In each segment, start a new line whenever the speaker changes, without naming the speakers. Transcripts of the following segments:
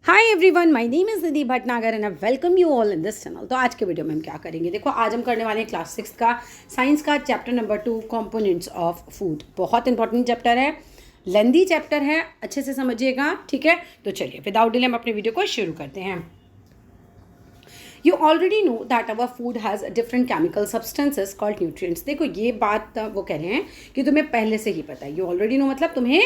Hi everyone, my name is Nidhi Bhatnagar and I welcome you all in this channel. तो आज के video में हम क्या करेंगे, देखो आज हम करने वाले हैं क्लास 6 का साइंस का chapter number 2 components of food. बहुत इंपॉर्टेंट चैप्टर है, लेंदी चैप्टर है, अच्छे से समझिएगा, ठीक है। तो चलिए विदाउट डिले हम अपने वीडियो को शुरू करते हैं। You already know that our food has different chemical substances called nutrients। देखो ये बात वो कह रहे हैं कि तुम्हें पहले से ही पता है। You already know मतलब तुम्हें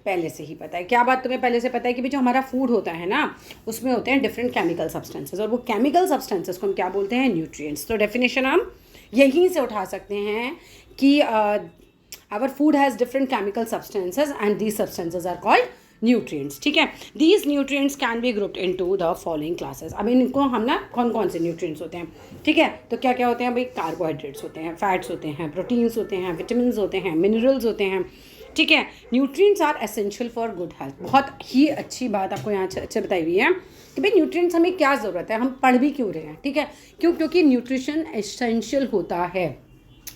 पहले से ही पता है। क्या बात तुम्हें पहले से पता है कि भाई जो हमारा फूड होता है ना, उसमें होते हैं डिफरेंट केमिकल सब्सटेंसेस, और वो केमिकल सब्सटेंसेस को हम क्या बोलते हैं, न्यूट्रिएंट्स। तो डेफिनेशन हम यहीं से उठा सकते हैं कि our food has different chemical substances and these substances are called nutrients, ठीक है। These nutrients can be grouped into the following classes. अब इनको हम ना कौन कौन से न्यूट्रिएंट्स होते हैं, ठीक है। तो क्या क्या होते हैं भाई, कार्बोहाइड्रेट्स होते हैं, फैट्स होते हैं, प्रोटीन्स होते हैं, विटामिन होते हैं, मिनरल्स होते हैं, ठीक है। Nutrients are essential for good health. बहुत ही अच्छी बात आपको यहाँ अच्छे बताई हुई है कि भाई न्यूट्रिएंट्स हमें क्या ज़रूरत है, हम पढ़ भी क्यों रहे हैं, ठीक है। क्योंकि न्यूट्रिशन एसेंशियल होता है,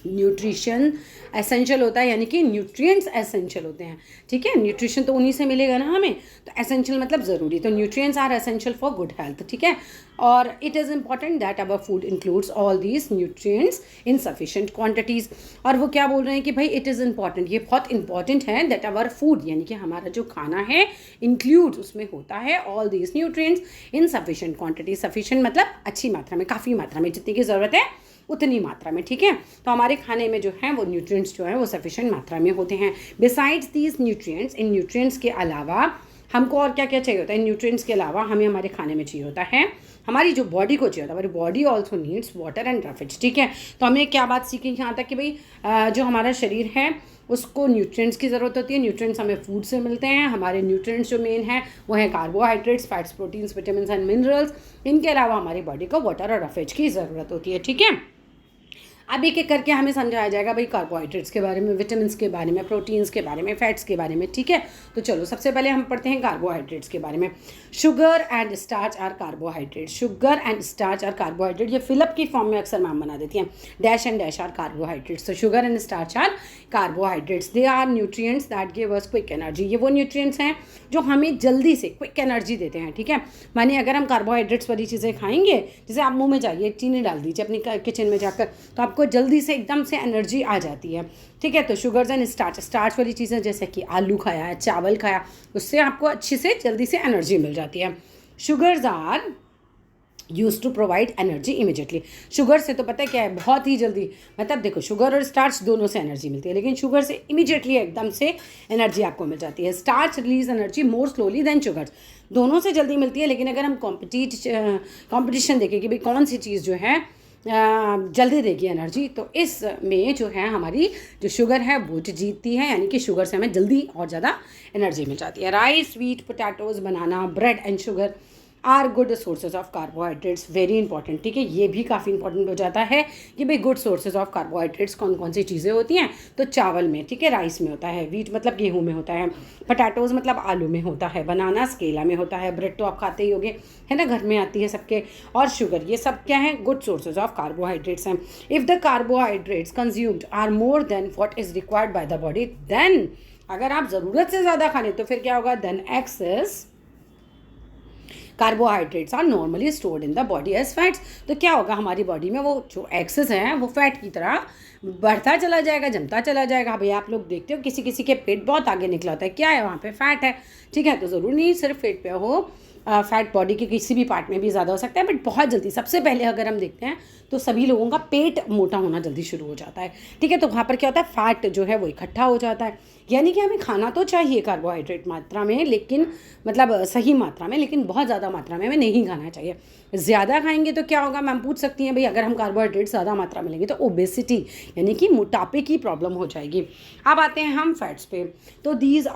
न्यूट्रिशन एसेंशियल होता है, यानी कि न्यूट्रिएंट्स एसेंशियल होते हैं, ठीक है। न्यूट्रिशन तो उन्हीं से मिलेगा ना हमें, तो एसेंशियल मतलब ज़रूरी। तो nutrients are essential for good health, ठीक है। और it is important that our food includes all these nutrients in sufficient quantities. और वो क्या बोल रहे हैं कि भाई इट इज़ इम्पॉर्टेंट, ये बहुत इंपॉर्टेंट है दैट आवर फूड, यानी कि हमारा जो खाना है इंक्लूड्स, उसमें होता है all these nutrients in sufficient quantity. Sufficient मतलब अच्छी मात्रा में, काफ़ी मात्रा में, जितनी की ज़रूरत है उतनी मात्रा में, ठीक है। तो हमारे खाने में जो है वो न्यूट्रिएंट्स जो है वो सफिशेंट मात्रा में होते हैं। Besides these nutrients, in nutrients के अलावा हमको और क्या क्या चाहिए होता है, इन न्यूट्रिएंट्स के अलावा हमें हमारे खाने में चाहिए होता है, हमारी जो बॉडी को चाहिए होता है, हमारी body also needs water and रफिज, ठीक है। तो हमने क्या बात सीखी यहाँ तक कि भाई जो हमारा शरीर है उसको न्यूट्रिएंट्स की ज़रूरत होती है। न्यूट्रिएंट्स हमें फूड से मिलते हैं। हमारे न्यूट्रिएंट्स जो मेन है वो हैं carbohydrates, fats, proteins, vitamin and minerals. इनके अलावा हमारी बॉडी को वाटर और रफेज की ज़रूरत होती है, ठीक है। अब एक एक करके हमें समझाया जाएगा भाई कार्बोहाइड्रेट्स के बारे में, विटामिन्स के बारे में, प्रोटीन्स के बारे में, फैट्स के बारे में, ठीक है। तो चलो सबसे पहले हम पढ़ते हैं कार्बोहाइड्रेट्स के बारे में। Sugar and starch are carbohydrate. Sugar and starch are carbohydrate, ये फिलअप की फॉर्म में अक्सर मैम बना देती हैं, dash and dash are carbohydrates. तो sugar and starch are carbohydrates, they are nutrients that give us quick energy. ये वो न्यूट्रिएंट्स हैं जो हमें जल्दी से क्विक एनर्जी देते हैं, ठीक है। मानिए अगर हम कार्बोहाइड्रेट्स वाली चीज़ें खाएंगे, जैसे आप मुंह में जाइए, चीनी डाल दीजिए अपनी किचन में जाकर, तो आपको जल्दी से एकदम से एनर्जी आ जाती है, ठीक है। तो शुगर्स एंड स्टार्च, स्टार्च वाली चीज़ें जैसे कि आलू खाया है, चावल खाया, उससे आपको अच्छे से जल्दी से एनर्जी मिल जाती है। Sugars are use to provide energy immediately. Sugar से तो पता है क्या है, बहुत ही जल्दी, मतलब देखो शुगर और स्टार्च दोनों से एनर्जी मिलती है, लेकिन शुगर से इमीडिएटली एकदम से एनर्जी आपको मिल जाती है। Starch release energy more slowly than sugars, दोनों से जल्दी मिलती है। लेकिन अगर हम कॉम्पिटिशन देखें कि भाई कौन सी चीज़ जो है जल्दी देगी एनर्जी, तो इसमें जो है हमारी जो शुगर है वो जीतती है, यानी कि शुगर से हमें जल्दी और ज़्यादा एनर्जी मिल जाती है। Rice, wheat, potatoes, banana, bread and sugar are good sources of carbohydrates. Very important, ठीक है। ये भी काफ़ी इंपॉर्टेंट हो जाता है कि भाई गुड सोर्सेज ऑफ कार्बोहाइड्रेट्स कौन कौन सी चीज़ें होती हैं। तो चावल में, ठीक है, राइस में होता है, व्हीट मतलब गेहूं में होता है, पोटैटोज मतलब आलू में होता है, बनाना केला में होता है, ब्रेड तो आप खाते ही होगे, है ना, घर में आती है सबके, और शुगर, ये सब क्या है, गुड सोर्सेज ऑफ कार्बोहाइड्रेट्स हैं। If the carbohydrates consumed are more than what is required by the body, then अगर आप ज़रूरत से ज़्यादा खा लें तो फिर क्या होगा, then excess carbohydrates are normally stored in the body as fats. तो क्या होगा, हमारी बॉडी में वो जो एक्सेस है वो फैट की तरह बढ़ता चला जाएगा, जमता चला जाएगा। भाई आप लोग देखते हो किसी किसी के पेट बहुत आगे निकला होता है, क्या है, वहाँ पे फैट है, ठीक है। तो ज़रूरी नहीं सिर्फ पेट पे हो, फैट बॉडी के किसी भी पार्ट में भी ज़्यादा हो सकता है, बट बहुत जल्दी, सबसे पहले अगर हम देखते हैं तो सभी लोगों का पेट मोटा होना जल्दी शुरू हो जाता है, ठीक है। तो वहाँ पर क्या होता है, फैट जो है वो इकट्ठा हो जाता है। यानी कि हमें खाना तो चाहिए कार्बोहाइड्रेट मात्रा में, लेकिन मतलब सही मात्रा में, लेकिन बहुत ज़्यादा मात्रा में हमें नहीं खाना चाहिए। ज़्यादा खाएंगे तो क्या होगा, मैम पूछ सकती हैं भाई, अगर हम कार्बोहाइड्रेट ज़्यादा मात्रा में लेंगे तो ओबेसिटी यानी कि मोटापे की प्रॉब्लम हो जाएगी। अब आते हैं हम फैट्स पे। तो there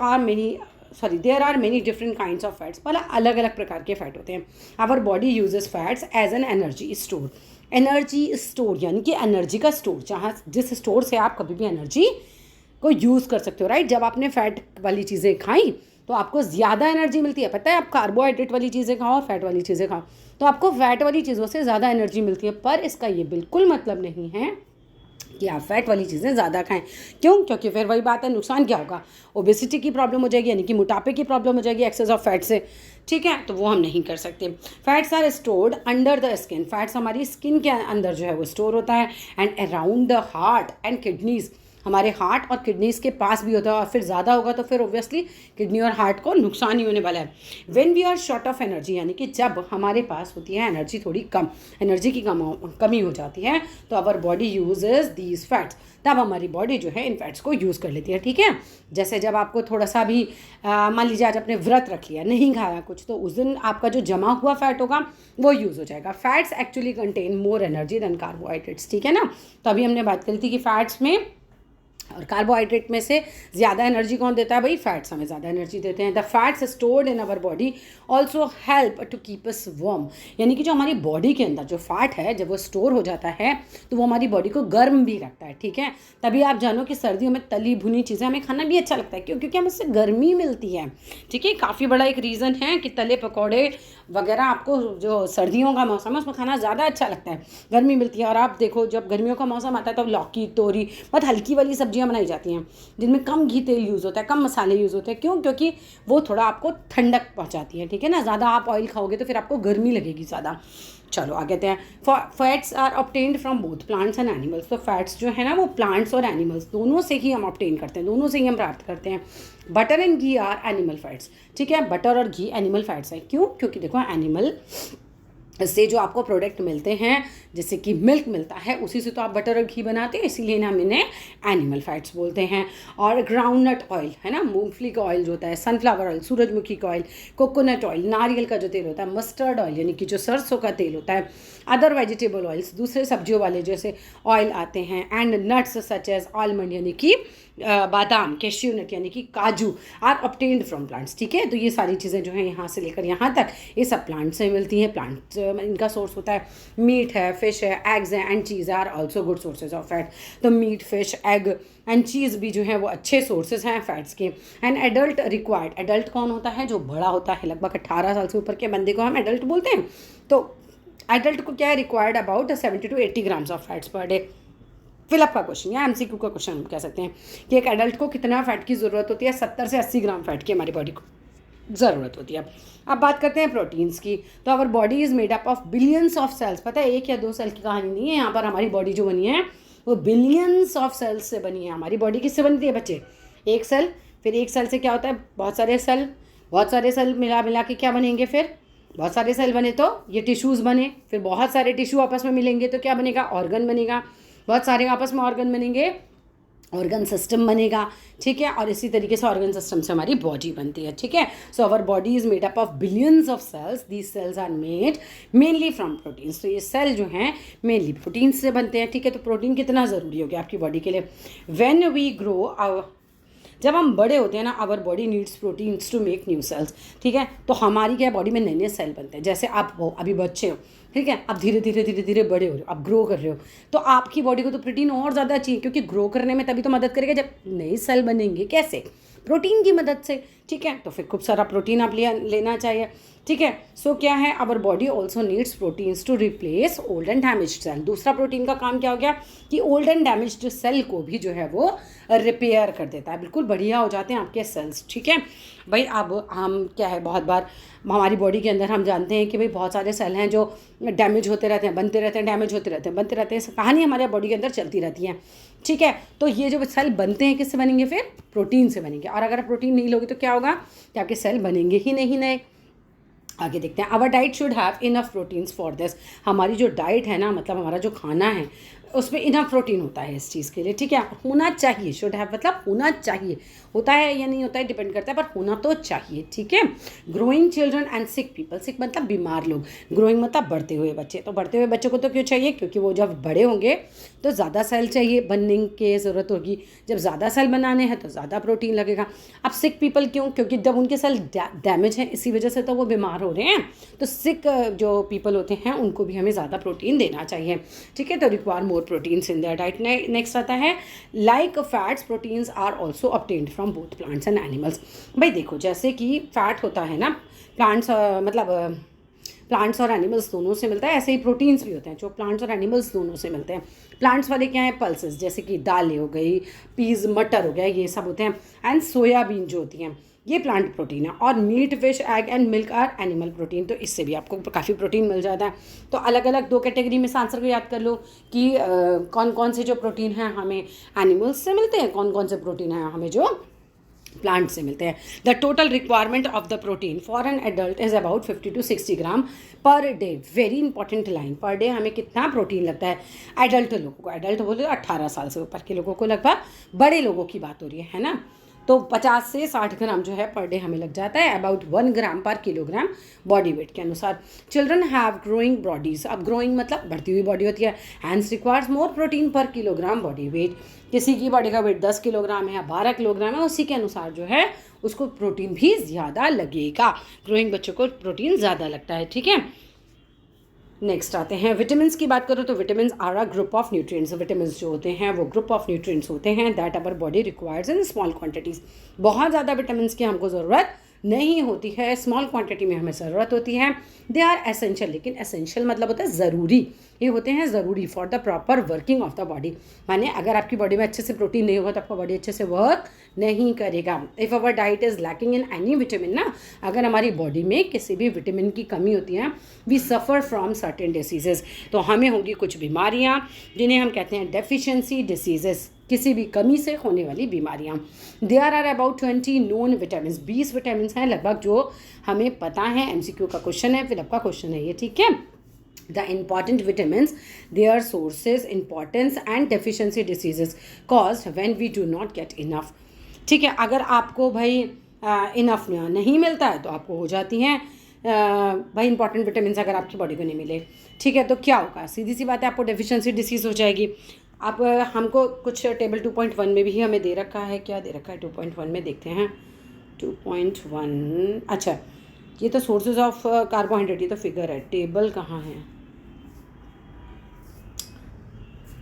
are many different kinds of fats, मतलब अलग अलग प्रकार के फैट होते हैं। Our body uses fats as an energy store. Energy store यानी कि एनर्जी का स्टोर, जहाँ जिस स्टोर से आप कभी भी एनर्जी को यूज़ कर सकते हो, राइट। जब आपने फैट वाली चीज़ें खाई तो आपको ज़्यादा एनर्जी मिलती है, पता है। आप कार्बोहाइड्रेट वाली चीज़ें खाओ और फैट वाली चीज़ें खाओ तो आपको फैट वाली चीज़ों से ज़्यादा एनर्जी मिलती है, पर इसका ये बिल्कुल मतलब नहीं है कि आप फैट वाली चीज़ें ज़्यादा खाएं। क्यों? क्योंकि फिर वही बात है, नुकसान क्या होगा, ओबेसिटी की प्रॉब्लम हो जाएगी, यानी कि मोटापे की प्रॉब्लम हो जाएगी एक्सेस ऑफ फैट से। ठीक है, तो वो हम नहीं कर सकते। Fats are stored under the skin, fats हमारी स्किन के अंदर जो है वो स्टोर होता है, and around the heart and kidneys, हमारे हार्ट और किडनीज़ के पास भी होता है, और फिर ज़्यादा होगा तो फिर ऑब्वियसली किडनी और हार्ट को नुकसान ही होने वाला है। When we are short of energy, यानी कि जब हमारे पास होती है एनर्जी थोड़ी कम, एनर्जी की कमी हो जाती है, तो our body uses these fats, तब हमारी बॉडी जो है इन फैट्स को यूज़ कर लेती है। ठीक है, जैसे जब आपको थोड़ा सा भी मान लीजिए आज आपने व्रत रख लिया, नहीं खाया कुछ, तो उस दिन आपका जो जमा हुआ फैट होगा वो यूज़ हो जाएगा। Fats actually contain more energy than carbohydrates. ठीक है ना, तो अभी हमने बात करी थी कि फैट्स में और कार्बोहाइड्रेट में से ज़्यादा एनर्जी कौन देता है? भाई फैट्स हमें ज़्यादा एनर्जी देते हैं। The fats stored in our body also help to keep us warm, यानी कि जो हमारी बॉडी के अंदर जो फैट है जब वो स्टोर हो जाता है तो वो हमारी बॉडी को गर्म भी रखता है। ठीक है, तभी आप जानो कि सर्दियों में तली भुनी चीज़ें हमें खाना भी अच्छा लगता है। क्यों? क्योंकि हमें उससे गर्मी मिलती है। ठीक है, काफ़ी बड़ा एक रीज़न है कि तले पकौड़े वगैरह आपको जो सर्दियों का मौसम है उसमें खाना ज़्यादा अच्छा लगता है, गर्मी मिलती है। और आप देखो जब गर्मियों का मौसम आता है तो लौकी, तोरी, बहुत हल्की वाली सब्जियां बनाई जाती हैं जिनमें कम घी तेल यूज़ होता है, कम मसाले यूज़ होते हैं। क्यों? क्योंकि वो थोड़ा आपको ठंडक पहुंचाती है। ठीक है ना, ज़्यादा आप ऑयल खाओगे तो फिर आपको गर्मी लगेगी ज़्यादा। चलो आगे आते हैं। Fats are obtained from both plants and animals, तो फैट्स जो है ना वो प्लांट्स और एनिमल्स दोनों से ही हम ऑब्टेन करते हैं, दोनों से ही हम प्राप्त करते हैं। Butter and ghee are animal fats. ठीक है, बटर और घी एनिमल फैट्स है। क्यों? क्योंकि देखो एनिमल से जो आपको प्रोडक्ट मिलते हैं, जैसे कि मिल्क मिलता है, उसी से तो आप बटर और घी बनाते हैं, इसीलिए हम इन्हें एनिमल फैट्स बोलते हैं। और ग्राउंडनट ऑयल है ना, मूंगफली का ऑयल जो होता है, सनफ्लावर ऑयल, सूरजमुखी का ऑयल, कोकोनट ऑयल, नारियल का जो तेल होता है, मस्टर्ड ऑयल यानी कि जो सरसों का तेल होता है, अदर वेजिटेबल ऑयल्स, दूसरे सब्जियों वाले जैसे ऑयल आते हैं, and nuts such as almond यानी कि बादाम, कैश्यू नट यानी कि काजू, आर ऑब्टेन्ड फ्रॉम प्लांट्स। ठीक है, तो ये सारी चीज़ें जो हैं यहाँ से लेकर यहाँ तक ये सब प्लांट से मिलती हैं। प्लांट इनका सोर्स होता है, मीट है, फिश है, एग्स हैं, and cheese are also good sources of fat. तो meat, fish, egg and cheese भी जो है वो अच्छे सोर्सेज हैं फैट्स के। एंड एडल्ट रिक्वायर्ड, एडल्ट कौन होता है? जो बड़ा होता है, लगभग 18 साल से ऊपर के बंदे को हम एडल्ट बोलते हैं। तो एडल्ट को क्या है? Required about 70 to 80 grams of fats per day. Fill up का क्वेश्चन या एमसीक्यू का क्वेश्चन हम कह सकते हैं कि एक एडल्ट को कितना फैट की ज़रूरत होती है? 70 से 80 ग्राम फैट की हमारी बॉडी को ज़रूरत होती है। अब बात करते हैं प्रोटीन्स की। तो our body is made up of billions of cells. पता है, एक या दो सेल की कहानी नहीं है यहाँ पर। हमारी बॉडी जो बनी है वो बिलियंस ऑफ सेल्स से बनी है। हमारी बॉडी किससे बनती है बच्चे? एक सेल, फिर एक सेल से क्या होता है? बहुत सारे सेल, बहुत सारे सेल मिला मिला के क्या बनेंगे? फिर बहुत सारे सेल बने तो ये टिश्यूज़ बने, फिर बहुत सारे टिश्यू आपस में मिलेंगे तो क्या बनेगा? ऑर्गन बनेगा। बहुत सारे आपस में ऑर्गन बनेंगे, ऑर्गन सिस्टम बनेगा। ठीक है, और इसी तरीके से ऑर्गन सिस्टम से हमारी बॉडी बनती है। ठीक है, so our body is made up of billions of cells. These cells are made mainly from proteins. तो ये सेल जो हैं मेनली प्रोटीन्स से बनते हैं। ठीक है, तो प्रोटीन कितना ज़रूरी हो गया आपकी बॉडी के लिए? व्हेन वी ग्रो, जब हम बड़े होते हैं ना, our body needs proteins to make new cells. ठीक है, तो हमारी क्या बॉडी में नए नए सेल बनते हैं। जैसे आप हो अभी बच्चे हो, ठीक है, अब धीरे धीरे धीरे धीरे बड़े हो रहे हो, अब ग्रो कर रहे हो, तो आपकी बॉडी को तो प्रोटीन और ज़्यादा चाहिए, क्योंकि ग्रो करने में तभी तो मदद करेगा जब नए सेल बनेंगे। कैसे? प्रोटीन की मदद से। ठीक है, तो फिर खूब सारा प्रोटीन आप लेना चाहिए। ठीक है, सो क्या है? Our body also needs proteins to replace old and damaged cell. दूसरा प्रोटीन का काम क्या हो गया कि ओल्ड एंड डैमेज्ड सेल को भी जो है वो रिपेयर कर देता है, बिल्कुल बढ़िया हो जाते हैं आपके सेल्स। ठीक है भाई, अब हम क्या है, बहुत बार हमारी बॉडी के अंदर हम जानते हैं कि भाई बहुत सारे सेल हैं जो डैमेज होते रहते हैं, बनते रहते हैं, डैमेज होते रहते हैं, बनते रहते हैं, कहानी हमारे बॉडी के अंदर चलती रहती है। ठीक है, तो ये जो सेल बनते हैं किससे बनेंगे? फिर प्रोटीन से बनेंगे। और अगर प्रोटीन नहीं लोगे तो क्या होगा कि आपके सेल बनेंगे ही नहीं नए। आगे देखते हैं। Our diet should have enough proteins for this. हमारी जो डाइट है ना, मतलब हमारा जो खाना है उसमें इनफ प्रोटीन होता है इस चीज़ के लिए। ठीक है, होना चाहिए। शुड हैव मतलब होना चाहिए, होता है या नहीं होता है डिपेंड करता है, पर होना तो चाहिए। ठीक है, growing children and sick people. Sick मतलब बीमार लोग, ग्रोइंग मतलब बढ़ते हुए बच्चे। तो बढ़ते हुए बच्चों को तो क्यों चाहिए? क्योंकि वो जब बड़े होंगे तो ज़्यादा सेल चाहिए, बनने की ज़रूरत होगी। जब ज़्यादा सेल बनाने हैं तो ज़्यादा प्रोटीन लगेगा। अब सिक पीपल क्यों? क्योंकि जब उनके सेल डैमेज हैं इसी वजह से तो वो बीमार हो रहे हैं। तो सिक जो पीपल होते हैं उनको भी हमें ज़्यादा प्रोटीन देना चाहिए। ठीक है, तो require more proteins in their diet. Next आता है like fats proteins are also obtained from both plants and animals. भाई देखो, जैसे कि फैट होता है ना, प्लांट्स मतलब प्लांट्स और एनिमल्स दोनों से मिलता है, ऐसे ही प्रोटीन्स भी होते हैं जो प्लांट्स और एनिमल्स दोनों से मिलते हैं। प्लांट्स वाले क्या है, पल्सेस, जैसे कि दालें हो गई, पीज, मटर हो गया, ये सब होते हैं। एंड सोयाबीन जो होती हैं ये प्लांट प्रोटीन है। और meat, fish, egg and milk are animal protein, तो इससे भी आपको काफ़ी प्रोटीन मिल जाता है। तो अलग अलग 2 कैटेगरी में इस आंसर को याद कर लो कि कौन कौन से जो प्रोटीन हैं हमें एनिमल्स से मिलते हैं, कौन कौन से प्रोटीन हैं हमें जो प्लांट से मिलते हैं। The total requirement of the protein for an adult is about 50 to 60 gram per day. Very important line, per day हमें कितना प्रोटीन लगता है एडल्ट लोगों को। एडल्ट बोले 18 साल से ऊपर के लोगों को, लगभग बड़े लोगों की बात हो रही है ना। तो 50 से 60 ग्राम जो है पर डे हमें लग जाता है, अबाउट 1 ग्राम पर किलोग्राम बॉडी वेट के अनुसार। चिल्ड्रन हैव ग्रोइंग बॉडीज, अब ग्रोइंग मतलब बढ़ती हुई बॉडी होती है। हैंस रिक्वायर्स मोर प्रोटीन पर किलोग्राम बॉडी वेट। किसी की बॉडी का वेट 10 किलोग्राम है या 12 किलोग्राम है, उसी के अनुसार जो है उसको प्रोटीन भी ज़्यादा लगेगा। ग्रोइंग बच्चों को प्रोटीन ज़्यादा लगता है, ठीक है। नेक्स्ट आते हैं विटामिन की बात करो तो vitamin are a group of nutrients. Vitamin जो होते हैं वो ग्रुप ऑफ न्यूट्रिएंट्स होते हैं that our body requires in small quantities. बहुत ज़्यादा विटामिन की हमको ज़रूरत नहीं होती है, स्मॉल क्वांटिटी में हमें ज़रूरत होती है। दे आर एसेंशियल, लेकिन एसेंशियल मतलब होता है ज़रूरी, ये होते हैं ज़रूरी for the proper working of the body. माने अगर आपकी बॉडी में अच्छे से प्रोटीन नहीं होगा तो आपका बॉडी अच्छे से वर्क नहीं करेगा। If our diet is lacking in any vitamin ना, अगर हमारी बॉडी में किसी भी विटामिन की कमी होती है, we suffer from certain diseases, तो हमें होंगी कुछ बीमारियाँ जिन्हें हम कहते हैं डेफिशिएंसी डिसीजेज़, किसी भी कमी से होने वाली बीमारियाँ। There are about 20 known vitamin, 20 vitamin हैं लगभग जो हमें पता है। MCQ का क्वेश्चन है, फिलअप का क्वेश्चन है ये, ठीक है। The important vitamins, their sources, importance and deficiency diseases caused when we do not get enough, ठीक है। अगर आपको भाई इनफ नहीं मिलता है तो आपको हो जाती हैं भाई इंपॉर्टेंट विटामिन अगर आपकी बॉडी को नहीं मिले, ठीक है, तो क्या होगा, सीधी सी बात है, आपको डेफिशिएंसी डिसीज़ हो जाएगी। आप हमको कुछ टेबल 2.1 में भी हमें दे रखा है, क्या दे रखा है 2.1 में, देखते हैं 2.1। अच्छा, ये तो सोर्सेज ऑफ कार्बोहाइड्रेट, ये तो फिगर है, टेबल कहाँ है,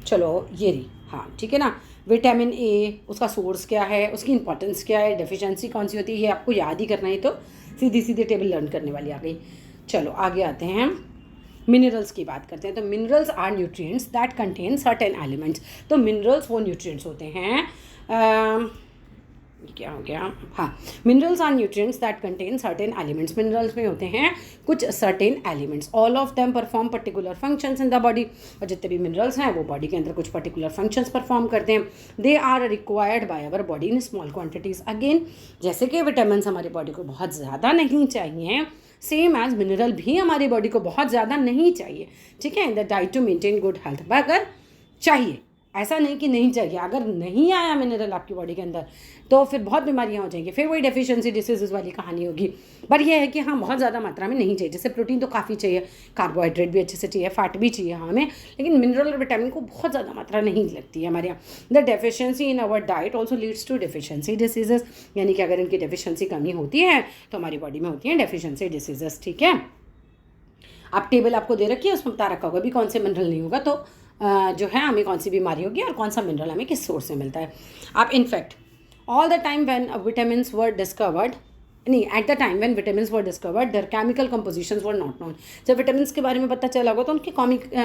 चलो ये रही, हाँ ठीक है ना। विटामिन ए, उसका सोर्स क्या है, उसकी इंपॉर्टेंस क्या है, डेफिशिएंसी कौन सी होती है, ये आपको याद ही करना है, तो सीधी सीधी टेबल लर्न करने वाली आ गई। चलो आगे आते हैं, मिनरल्स की बात करते हैं। तो minerals are nutrients that contain certain elements. तो मिनरल्स वो न्यूट्रिएंट्स होते हैं, क्या हो गया, हाँ, minerals are nutrients that contain certain elements. Minerals में होते हैं कुछ certain elements, all of them perform particular functions in the body. और जितने भी मिनरल्स हैं वो बॉडी के अंदर कुछ पर्टिकुलर फंक्शंस परफॉर्म करते हैं। They are required by our body in small quantities. Again, जैसे कि विटामिन हमारी बॉडी को बहुत ज़्यादा नहीं चाहिए, सेम एज मिनरल भी हमारी बॉडी को बहुत ज़्यादा नहीं चाहिए, ठीक है। In the diet to maintain good health, अगर चाहिए, ऐसा नहीं कि नहीं चाहिए, अगर नहीं आया मिनरल आपकी बॉडी के अंदर तो फिर बहुत बीमारियां हो जाएंगी, फिर वही डेफिशिएंसी डिसीज़ वाली कहानी होगी। पर यह है कि हाँ, बहुत ज़्यादा मात्रा में नहीं चाहिए। जैसे प्रोटीन तो काफ़ी चाहिए, कार्बोहाइड्रेट भी अच्छे से चाहिए, फैट भी चाहिए हमें, लेकिन मिनरल और विटामिन को बहुत ज़्यादा मात्रा नहीं लगती है हमारे यहाँ। The deficiency in our diet also leads to deficiency diseases, यानी कि अगर इनकी डेफिशिएंसी कमी होती है तो हमारी बॉडी में होती है डेफिशिएंसी डिसीजेस, ठीक है। आप टेबल आपको दे रखी है, उसमें बता रखा होगा भी कौन से मिनरल नहीं होगा तो जो है हमें कौन सी बीमारी होगी और कौन सा मिनरल हमें किस सोर्स से मिलता है। आप in fact all the time when vitamins were discovered, नहीं, at the time when vitamins were discovered their chemical compositions were not known. जब विटामिन्स के बारे में पता चला होगा तो उनके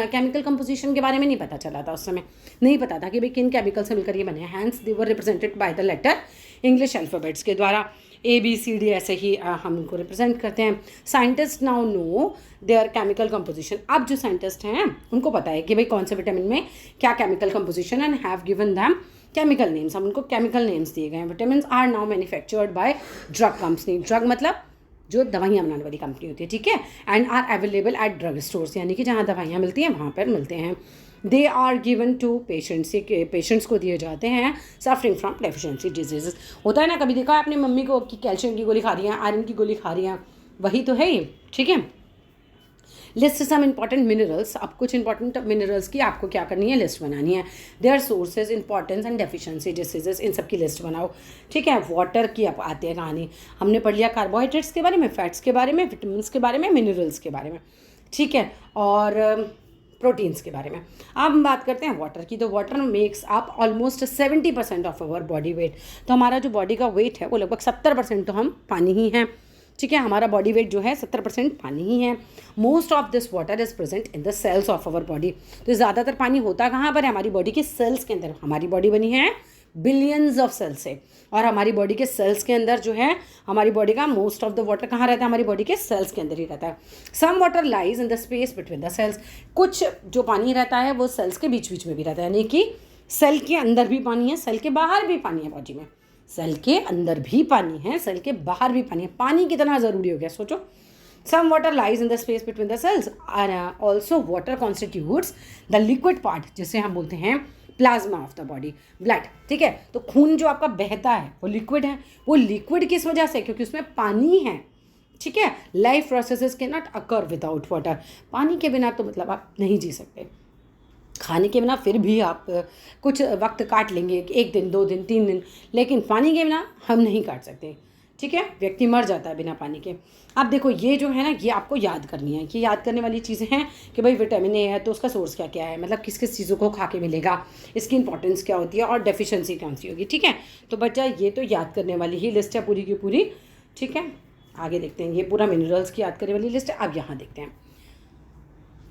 केमिकल कंपोजिशन के बारे में नहीं पता चला था, उस समय नहीं पता था कि भाई किन केमिकल से मिलकर ये बने हैं। Hence they were represented by the letter English alphabets के द्वारा, ABCD ऐसे ही हम उनको रिप्रेजेंट करते हैं। Scientist now know their chemical composition. अब जो साइंटिस्ट हैं उनको पता है कि भाई कौन से विटामिन में क्या chemical composition, and have given them chemical names, हम उनको केमिकल नेम्स दिए गए हैं। Vitamin are now manufactured by drug company, drug मतलब जो दवाइयाँ बनाने वाली कंपनी होती है, ठीक है, and are available at drug stores, यानी कि जहाँ दवाइयाँ मिलती हैं वहाँ पर मिलते हैं। They are given to patients, ये पेशेंट्स को दिए जाते हैं सफरिंग फ्रॉम डेफिशिएंसी डिजीजेस। होता है ना, कभी देखा आपने मम्मी को कि कैल्शियम की गोली खा रही हैं, आयरन की गोली खा रही हैं, वही तो है ये, ठीक है। List some important minerals. अब कुछ इंपॉर्टेंट मिनरल्स की आपको क्या करनी है, लिस्ट बनानी है। Their sources, importance and deficiency diseases, इन सब की लिस्ट बनाओ, ठीक है। वाटर की अब आती है कहानी, हमने पढ़ लिया कार्बोहाइड्रेट्स के बारे में, फैट्स के बारे में, विटामिन के बारे में, मिनरल्स के बारे में, ठीक है, और प्रोटीन्स के बारे में। अब हम बात करते हैं वाटर की। तो water makes up almost 70% of our body weight. तो हमारा जो बॉडी का वेट है वो लगभग 70% तो हम पानी ही हैं, ठीक है, हमारा बॉडी वेट जो है 70% पानी ही है। Most of this water is present in the cells of our body. तो ज़्यादातर पानी होता कहाँ पर है? हमारी बॉडी के सेल्स के अंदर। हमारी बॉडी बनी है बिलियंस ऑफ सेल्स से, और हमारी बॉडी के सेल्स के अंदर जो है हमारी बॉडी का मोस्ट ऑफ द वाटर कहाँ रहता है? हमारी बॉडी के सेल्स के अंदर ही रहता है। Some water lies in the space between the cells. कुछ जो पानी रहता है वो सेल्स के बीच बीच में भी रहता है, यानी कि सेल के अंदर भी पानी है, सेल के बाहर भी पानी है बॉडी में। सेल के अंदर भी पानी है, सेल के बाहर भी पानी है। पानी कितना ज़रूरी हो गया सोचो। Some water lies in the space between the cells और also water constitutes the liquid part, जिसे हम बोलते हैं plasma of the body, blood. ठीक है, तो खून जो आपका बहता है वो लिक्विड है। वो लिक्विड किस वजह से? क्योंकि उसमें पानी है। ठीक है, life processes can not occur without water. पानी के बिना तो मतलब आप नहीं जी सकते। खाने के बिना फिर भी आप कुछ वक्त काट लेंगे, 1 दिन 2 दिन 3 दिन, लेकिन पानी के बिना हम नहीं काट सकते। ठीक है, व्यक्ति मर जाता है बिना पानी के। अब देखो ये जो है ना, ये आपको याद करनी है कि याद करने वाली चीज़ें हैं कि भाई विटामिन ए है तो उसका सोर्स क्या क्या है, मतलब किस किस चीज़ों को खा के मिलेगा, इसकी इंपॉर्टेंस क्या होती है और डेफिशिएंसी कौन सी होगी। ठीक है, तो बच्चा ये तो याद करने वाली ही लिस्ट है पूरी की पूरी। ठीक है, आगे देखते हैं। ये पूरा मिनरल्स की याद करने वाली लिस्ट है। अब यहाँ देखते हैं,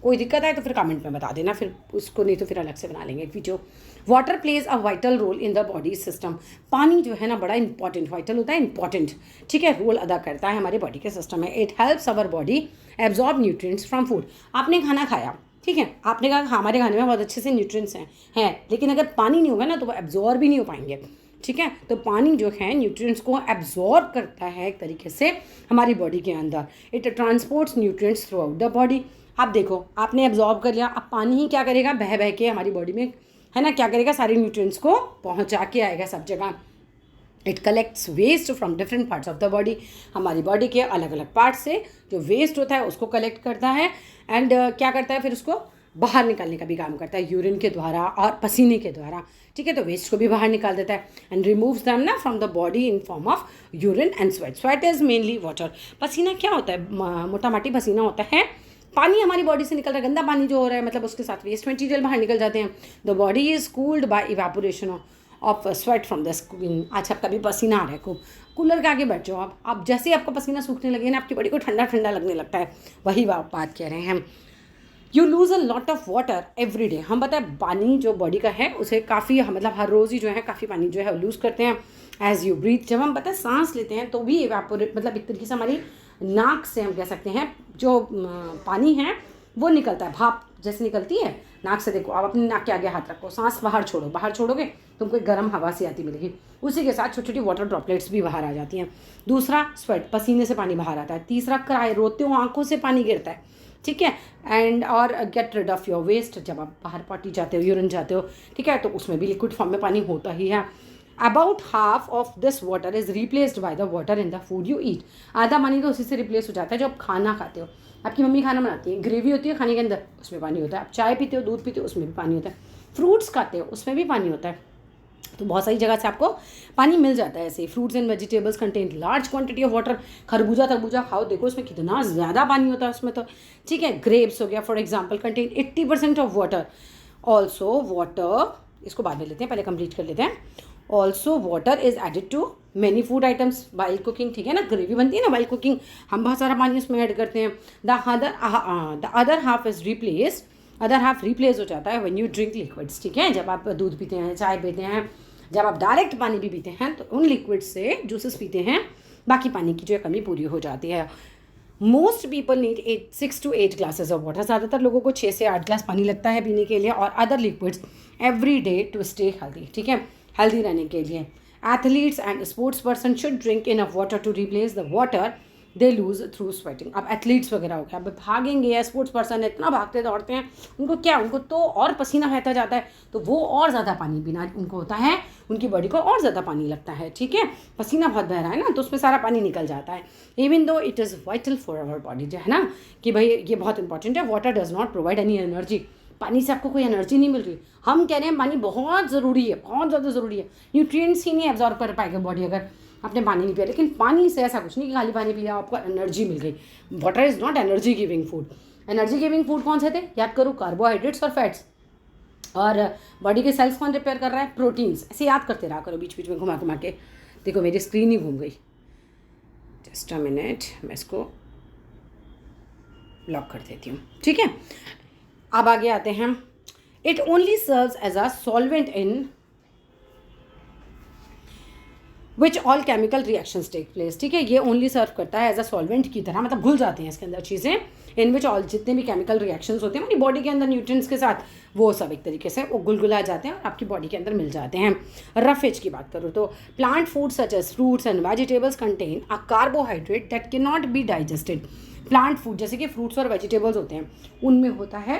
कोई दिक्कत आए तो फिर कमेंट में बता देना, फिर उसको नहीं तो फिर अलग से बना लेंगे एक video. Water plays a vital role in the body system. पानी जो है ना बड़ा इंपॉर्टेंट, वाइटल होता है इंपॉर्टेंट, ठीक है, रोल अदा करता है हमारे बॉडी के सिस्टम में। It helps our body absorb nutrients from food. आपने खाना खाया, ठीक है, आपने कहा हमारे खाने में बहुत अच्छे से न्यूट्रिएंट्स हैं, लेकिन अगर पानी नहीं होगा ना तो वो एब्जॉर्ब भी नहीं हो पाएंगे। ठीक है, तो पानी जो है न्यूट्रिएंट्स को एब्जॉर्ब करता है एक तरीके से हमारी बॉडी के अंदर। It transports nutrients through out the body. अब देखो आपने एब्जॉर्ब कर लिया, अब पानी ही क्या करेगा? बह बह के हमारी बॉडी में, है ना, क्या करेगा? सारे न्यूट्रिएंट्स को पहुंचा के आएगा सब जगह। It collects waste from different parts of the body. हमारी बॉडी के अलग अलग पार्ट से जो वेस्ट होता है उसको कलेक्ट करता है एंड क्या करता है? फिर उसको बाहर निकालने का भी काम करता है, यूरिन के द्वारा और पसीने के द्वारा। ठीक है, तो वेस्ट को भी बाहर निकाल देता है एंड रिमूव्स देम ना from the body in form of urine and sweat. Sweat is mainly water. पसीना क्या होता है? मोटा माटी पसीना होता है। पानी हमारी बॉडी से निकल रहा है, गंदा पानी जो हो रहा है, मतलब उसके साथ वेस्ट मटेरियल बाहर निकल जाते हैं। The body is cooled by evaporation of sweat from the skin. अच्छा, आपका भी पसीना आ रहा है खूब, कूलर के आगे बैठ जाओ आप जैसे ही आपका पसीना सूखने लगे ना, आपकी बॉडी को ठंडा ठंडा लगने लगता है, वही बात कह रहे हैं हम। You lose a lot of water every day. हम बताएं पानी जो बॉडी का है उसे काफ़ी, मतलब हर रोज़ ही जो है काफ़ी पानी जो है लूज़ करते हैं एज यू ब्रीथ। जब हम पता है सांस लेते हैं तो भी इवेपोरेट, मतलब एक तरीके से हमारी नाक से हम कह सकते हैं जो पानी है वो निकलता है, भाप जैसे निकलती है नाक से। देखो आप अपनी नाक के आगे हाथ रखो, सांस बाहर छोड़ो, बाहर छोड़ोगे तुमको एक गर्म हवा सी आती मिलेगी, उसी के साथ छोटी छोटी वाटर ड्रॉपलेट्स भी बाहर आ जाती हैं। दूसरा, स्वेट, पसीने से पानी बाहर आता है। तीसरा, क्राई, रोते हो आंखों से पानी गिरता है। ठीक है, एंड और get rid of your waste. जब आप बाहर पॉटी जाते हो, यूरिन जाते हो, ठीक है, तो उसमें भी लिक्विड फॉर्म में पानी होता ही है। About half of this water is replaced by the water in the food you eat. आधा पानी तो उसी से रिप्लेस हो जाता है जो आप खाना खाते हो। आपकी मम्मी खाना बनाती है, ग्रेवी होती है खाने के अंदर, उसमें पानी होता है। आप चाय पीते हो, दूध पीते हो, उसमें भी पानी होता है। फ्रूट्स खाते हो, उसमें भी पानी होता है। तो बहुत सारी जगह से आपको पानी मिल जाता है ऐसे। Fruits and vegetables contain large quantity of water. खरबूजा तरबूजा खाओ, देखो उसमें कितना ज़्यादा पानी होता है उसमें तो। ठीक है, ग्रेप्स हो गया for example, contain 80% of water. Also water, इसको बाद में लेते हैं, पहले कंप्लीट कर लेते हैं। Also water is added to many food items while cooking. ठीक है ना, ग्रेवी बनती है ना वाइल कुकिंग, हम बहुत सारा पानी उसमें ऐड करते हैं। The other half is replaced, other half replace हो जाता है व्हेन यू ड्रिंक लिक्विड्स। ठीक है, जब आप दूध पीते हैं, चाय पीते हैं, जब आप डायरेक्ट पानी भी पीते हैं तो उन लिक्विड्स से जूसेस पीते हैं, बाकी पानी की जो कमी पूरी हो जाती है। Most people need 6 to 8 glasses of water. ज़्यादातर लोगों को 6 से 8 ग्लास पानी लगता है पीने के लिए और other liquids every day to stay healthy. ठीक है, हेल्दी रहने के लिए। Athletes and sports person should drink enough water to replace the water they lose through sweating. अब एथलीट्स वगैरह हो गया, अब भागेंगे या स्पोर्ट्स पर्सन है, इतना भागते दौड़ते हैं, उनको क्या, उनको तो और पसीना बहता जाता है, तो वो और ज़्यादा पानी पीना उनको होता है, उनकी बॉडी को और ज़्यादा पानी लगता है। ठीक है, पसीना बहुत बह रहा है ना, तो उसमें सारा पानी निकल जाता है। Even though it is vital for our body, जो है ना कि भाई ये बहुत इंपॉर्टेंट है। Water does not provide any energy. पानी से आपको कोई एनर्जी नहीं मिल रही। हम कह रहे हैं पानी बहुत ज़रूरी है, बहुत ज़्यादा ज़रूरी है। न्यूट्रिएंट्स ही नहीं एब्जॉर्ब कर पाएगा बॉडी अगर आपने पानी नहीं पिया। लेकिन पानी से ऐसा कुछ नहीं कि खाली पानी पिया आपको एनर्जी मिल गई। Water is not energy giving food. Energy giving food कौन से थे? याद करो, कार्बोहाइड्रेट्स और फैट्स। और बॉडी के सेल्स कौन रिपेयर कर रहा है? प्रोटीन्स। ऐसे याद करते रहा करो बीच बीच में घुमा घुमा के। देखो मेरी स्क्रीन ही घूम गई, जस्ट अ मिनट, मैं इसको लॉक कर देती हूँ, ठीक है। अब आगे आते हैं। It only serves as a solvent in which all chemical reactions take place, ठीक है। ये ओनली सर्व करता है एज अ सॉल्वेंट की तरह, मतलब घुल जाते हैं इसके अंदर चीज़ें, इन विच ऑल जितने भी केमिकल रिएक्शंस होते हैं हमारी बॉडी के अंदर न्यूट्रिएंट्स के साथ, वो सब एक तरीके से वो गुलगुला जाते हैं और आपकी बॉडी के अंदर मिल जाते हैं। रफेज की बात करूँ तो plant food such as fruits and vegetables contain a carbohydrate that can not be digested. Plant food जैसे कि फ्रूट्स और वेजिटेबल्स होते हैं, उनमें होता है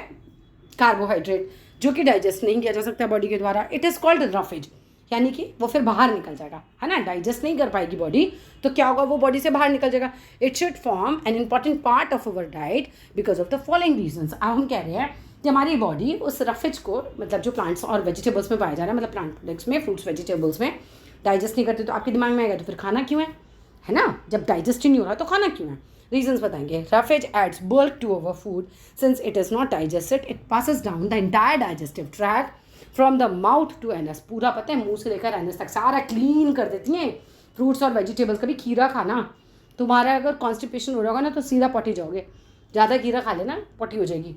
कार्बोहाइड्रेट जो कि डाइजेस्ट नहीं किया जा सकता बॉडी के द्वारा। इट इज़ कॉल्ड रफेज, यानी कि वो फिर बाहर निकल जाएगा, है ना। डाइजेस्ट नहीं कर पाएगी बॉडी, तो क्या होगा, वो बॉडी से बाहर निकल जाएगा। It should form an important part of our diet because of the following reasons. अब हम कह रहे हैं कि हमारी बॉडी उस रफेज को, मतलब जो प्लांट्स और वेजिटेबल्स में पाया जा रहा है, मतलब प्लांट प्रोडक्ट्स में, फ्रूट्स वेजिटेबल्स में डाइजेस्ट नहीं करते, तो आपके दिमाग में आएगा तो फिर खाना क्यों है ना। जब डाइजेस्ट ही नहीं हो रहा तो खाना क्यों है, रीजंस बताएंगे। Roughage adds bulk to our food since it is not digested, it passes down the entire digestive tract from the mouth to anus. पूरा पता है, मुंह से लेकर एनस तक सारा क्लीन कर देती हैं फ्रूट्स और वेजिटेबल्स। कभी खीरा खाना, तुम्हारा अगर कॉन्स्टिपेशन हो रहा होगा ना तो सीधा पॉटी जाओगे, ज़्यादा खीरा खा लेना पॉटी हो जाएगी,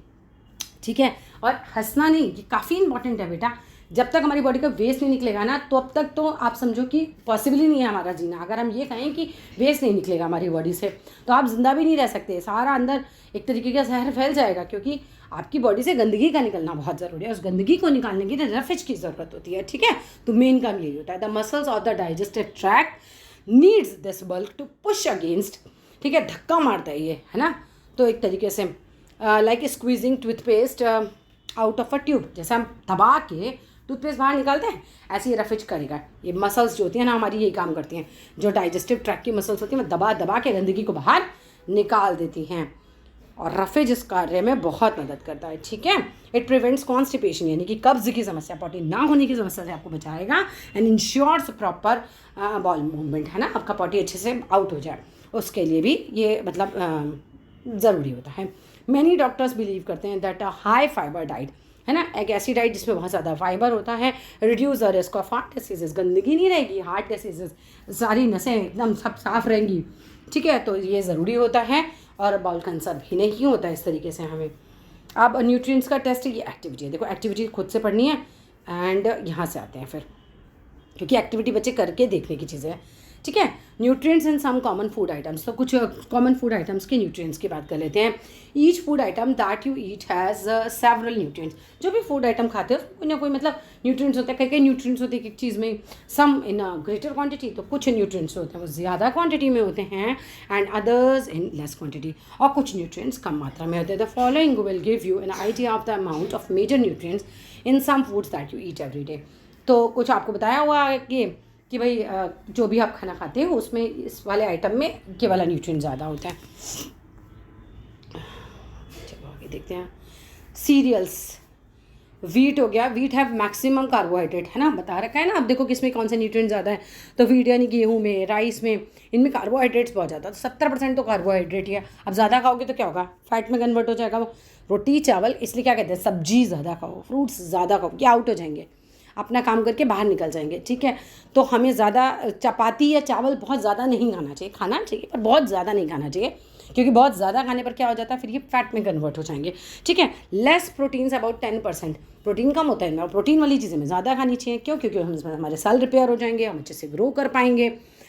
ठीक है। और हंसना नहीं, ये काफ़ी इंपॉर्टेंट है बेटा। जब तक हमारी बॉडी का वेस्ट नहीं निकलेगा ना, तो अब तक तो आप समझो कि पॉसिबल ही नहीं है हमारा जीना। अगर हम ये कहें कि वेस्ट नहीं निकलेगा हमारी बॉडी से, तो आप जिंदा भी नहीं रह सकते। सारा अंदर एक तरीके का जहर फैल जाएगा, क्योंकि आपकी बॉडी से गंदगी का निकलना बहुत ज़रूरी है। उस गंदगी को निकालने की रफेज की ज़रूरत होती है, ठीक है। तो मेन काम यही होता है। The muscles of the digestive tract needs this bulk to push against, ठीक है, धक्का मारता है ये, है ना। तो एक तरीके से like squeezing toothpaste out of a tube, जैसे हम दबा के टूथपेस्ट बाहर निकालते हैं, ऐसे ही रफेज करेगा। ये मसल्स जो होती हैं ना हमारी, यही काम करती हैं। जो डाइजेस्टिव ट्रैक्ट की मसल्स होती हैं, वो दबा दबा के गंदगी को बाहर निकाल देती हैं, और रफेज इस कार्य में बहुत मदद करता है, ठीक है। इट प्रिवेंट्स कॉन्स्टिपेशन, यानी कि कब्ज की समस्या, पॉटी ना होने की समस्या से आपको बचाएगा। And ensures proper bowel movement, है ना, आपका पॉटी अच्छे से आउट हो जाए, उसके लिए भी ये मतलब ज़रूरी होता है। मैनी डॉक्टर्स बिलीव करते हैं that a high fibre diet, है ना, एक ऐसी डाइट जिसमें बहुत ज़्यादा फाइबर होता है, reduce the risk of heart diseases. गंदगी नहीं रहेगी, हार्ट डिसीजेज, सारी नसें एकदम सब साफ रहेंगी, ठीक है। तो ये ज़रूरी होता है, और बाउल कैंसर भी नहीं होता इस तरीके से हमें। अब न्यूट्रिएंट्स का टेस्ट, ये एक्टिविटी है। देखो एक्टिविटी खुद से पढ़नी है, एंड यहाँ से आते हैं फिर, क्योंकि एक्टिविटी बच्चे करके देखने की चीज़ें है, ठीक है। Nutrients in some common food items, तो कुछ कॉमन फूड आइटम्स के न्यूट्रिएंट्स की बात कर लेते हैं। Each food item that you eat has several nutrients. जो भी फूड आइटम खाते हो कोई ना कोई मतलब न्यूट्रिएंट्स होते हैं, कई कई न्यूट्रिएंट्स होते हैं एक चीज़ में, सम इन अ ग्रेटर क्वांटिटी, तो कुछ न्यूट्रिएंट्स होते हैं वो ज़्यादा क्वांटिटी में होते हैं, and others in less quantity, और कुछ न्यूट्रिएंट्स कम मात्रा में होते हैं। The following will give you an idea of the amount of major nutrients in some foods that you eat every day. तो कुछ आपको बताया हुआ है कि भाई जो भी आप खाना खाते हो उसमें इस वाले आइटम में ये वाला न्यूट्रिएंट ज़्यादा होता है। चलो आगे देखते हैं। सीरियल्स, वीट हो गया, वीट हैव मैक्सिमम कार्बोहाइड्रेट, है ना, बता रखा है ना। अब देखो किसमें कौन से न्यूट्रिएंट ज़्यादा है, तो वीट यानी गेहूँ में, राइस में, इनमें कार्बोहाइड्रेट्स बहुत ज़्यादा, तो 70% तो कार्बोहाइड्रेट ही है। अब ज़्यादा खाओगे तो क्या होगा, फैट में कन्वर्ट हो जाएगा वो। रोटी चावल, इसलिए क्या कहते हैं, सब्जी ज़्यादा खाओ, फ्रूट्स ज़्यादा खाओ, क्या आउट हो जाएंगे, अपना काम करके बाहर निकल जाएंगे, ठीक है। तो हमें ज़्यादा चपाती या चावल बहुत ज़्यादा नहीं खाना चाहिए, खाना चाहिए पर बहुत ज़्यादा नहीं खाना चाहिए, क्योंकि बहुत ज़्यादा खाने पर क्या हो जाता है, फिर ये फैट में कन्वर्ट हो जाएंगे, ठीक है। लेस प्रोटीन्स अबाउट 10%, प्रोटीन कम होता है ना, प्रोटीन वाली चीज़ें में ज़्यादा खानी चाहिए। क्यों, क्योंकि हमारे सेल रिपेयर हो जाएंगे, हम अच्छे से ग्रो कर पाएंगे।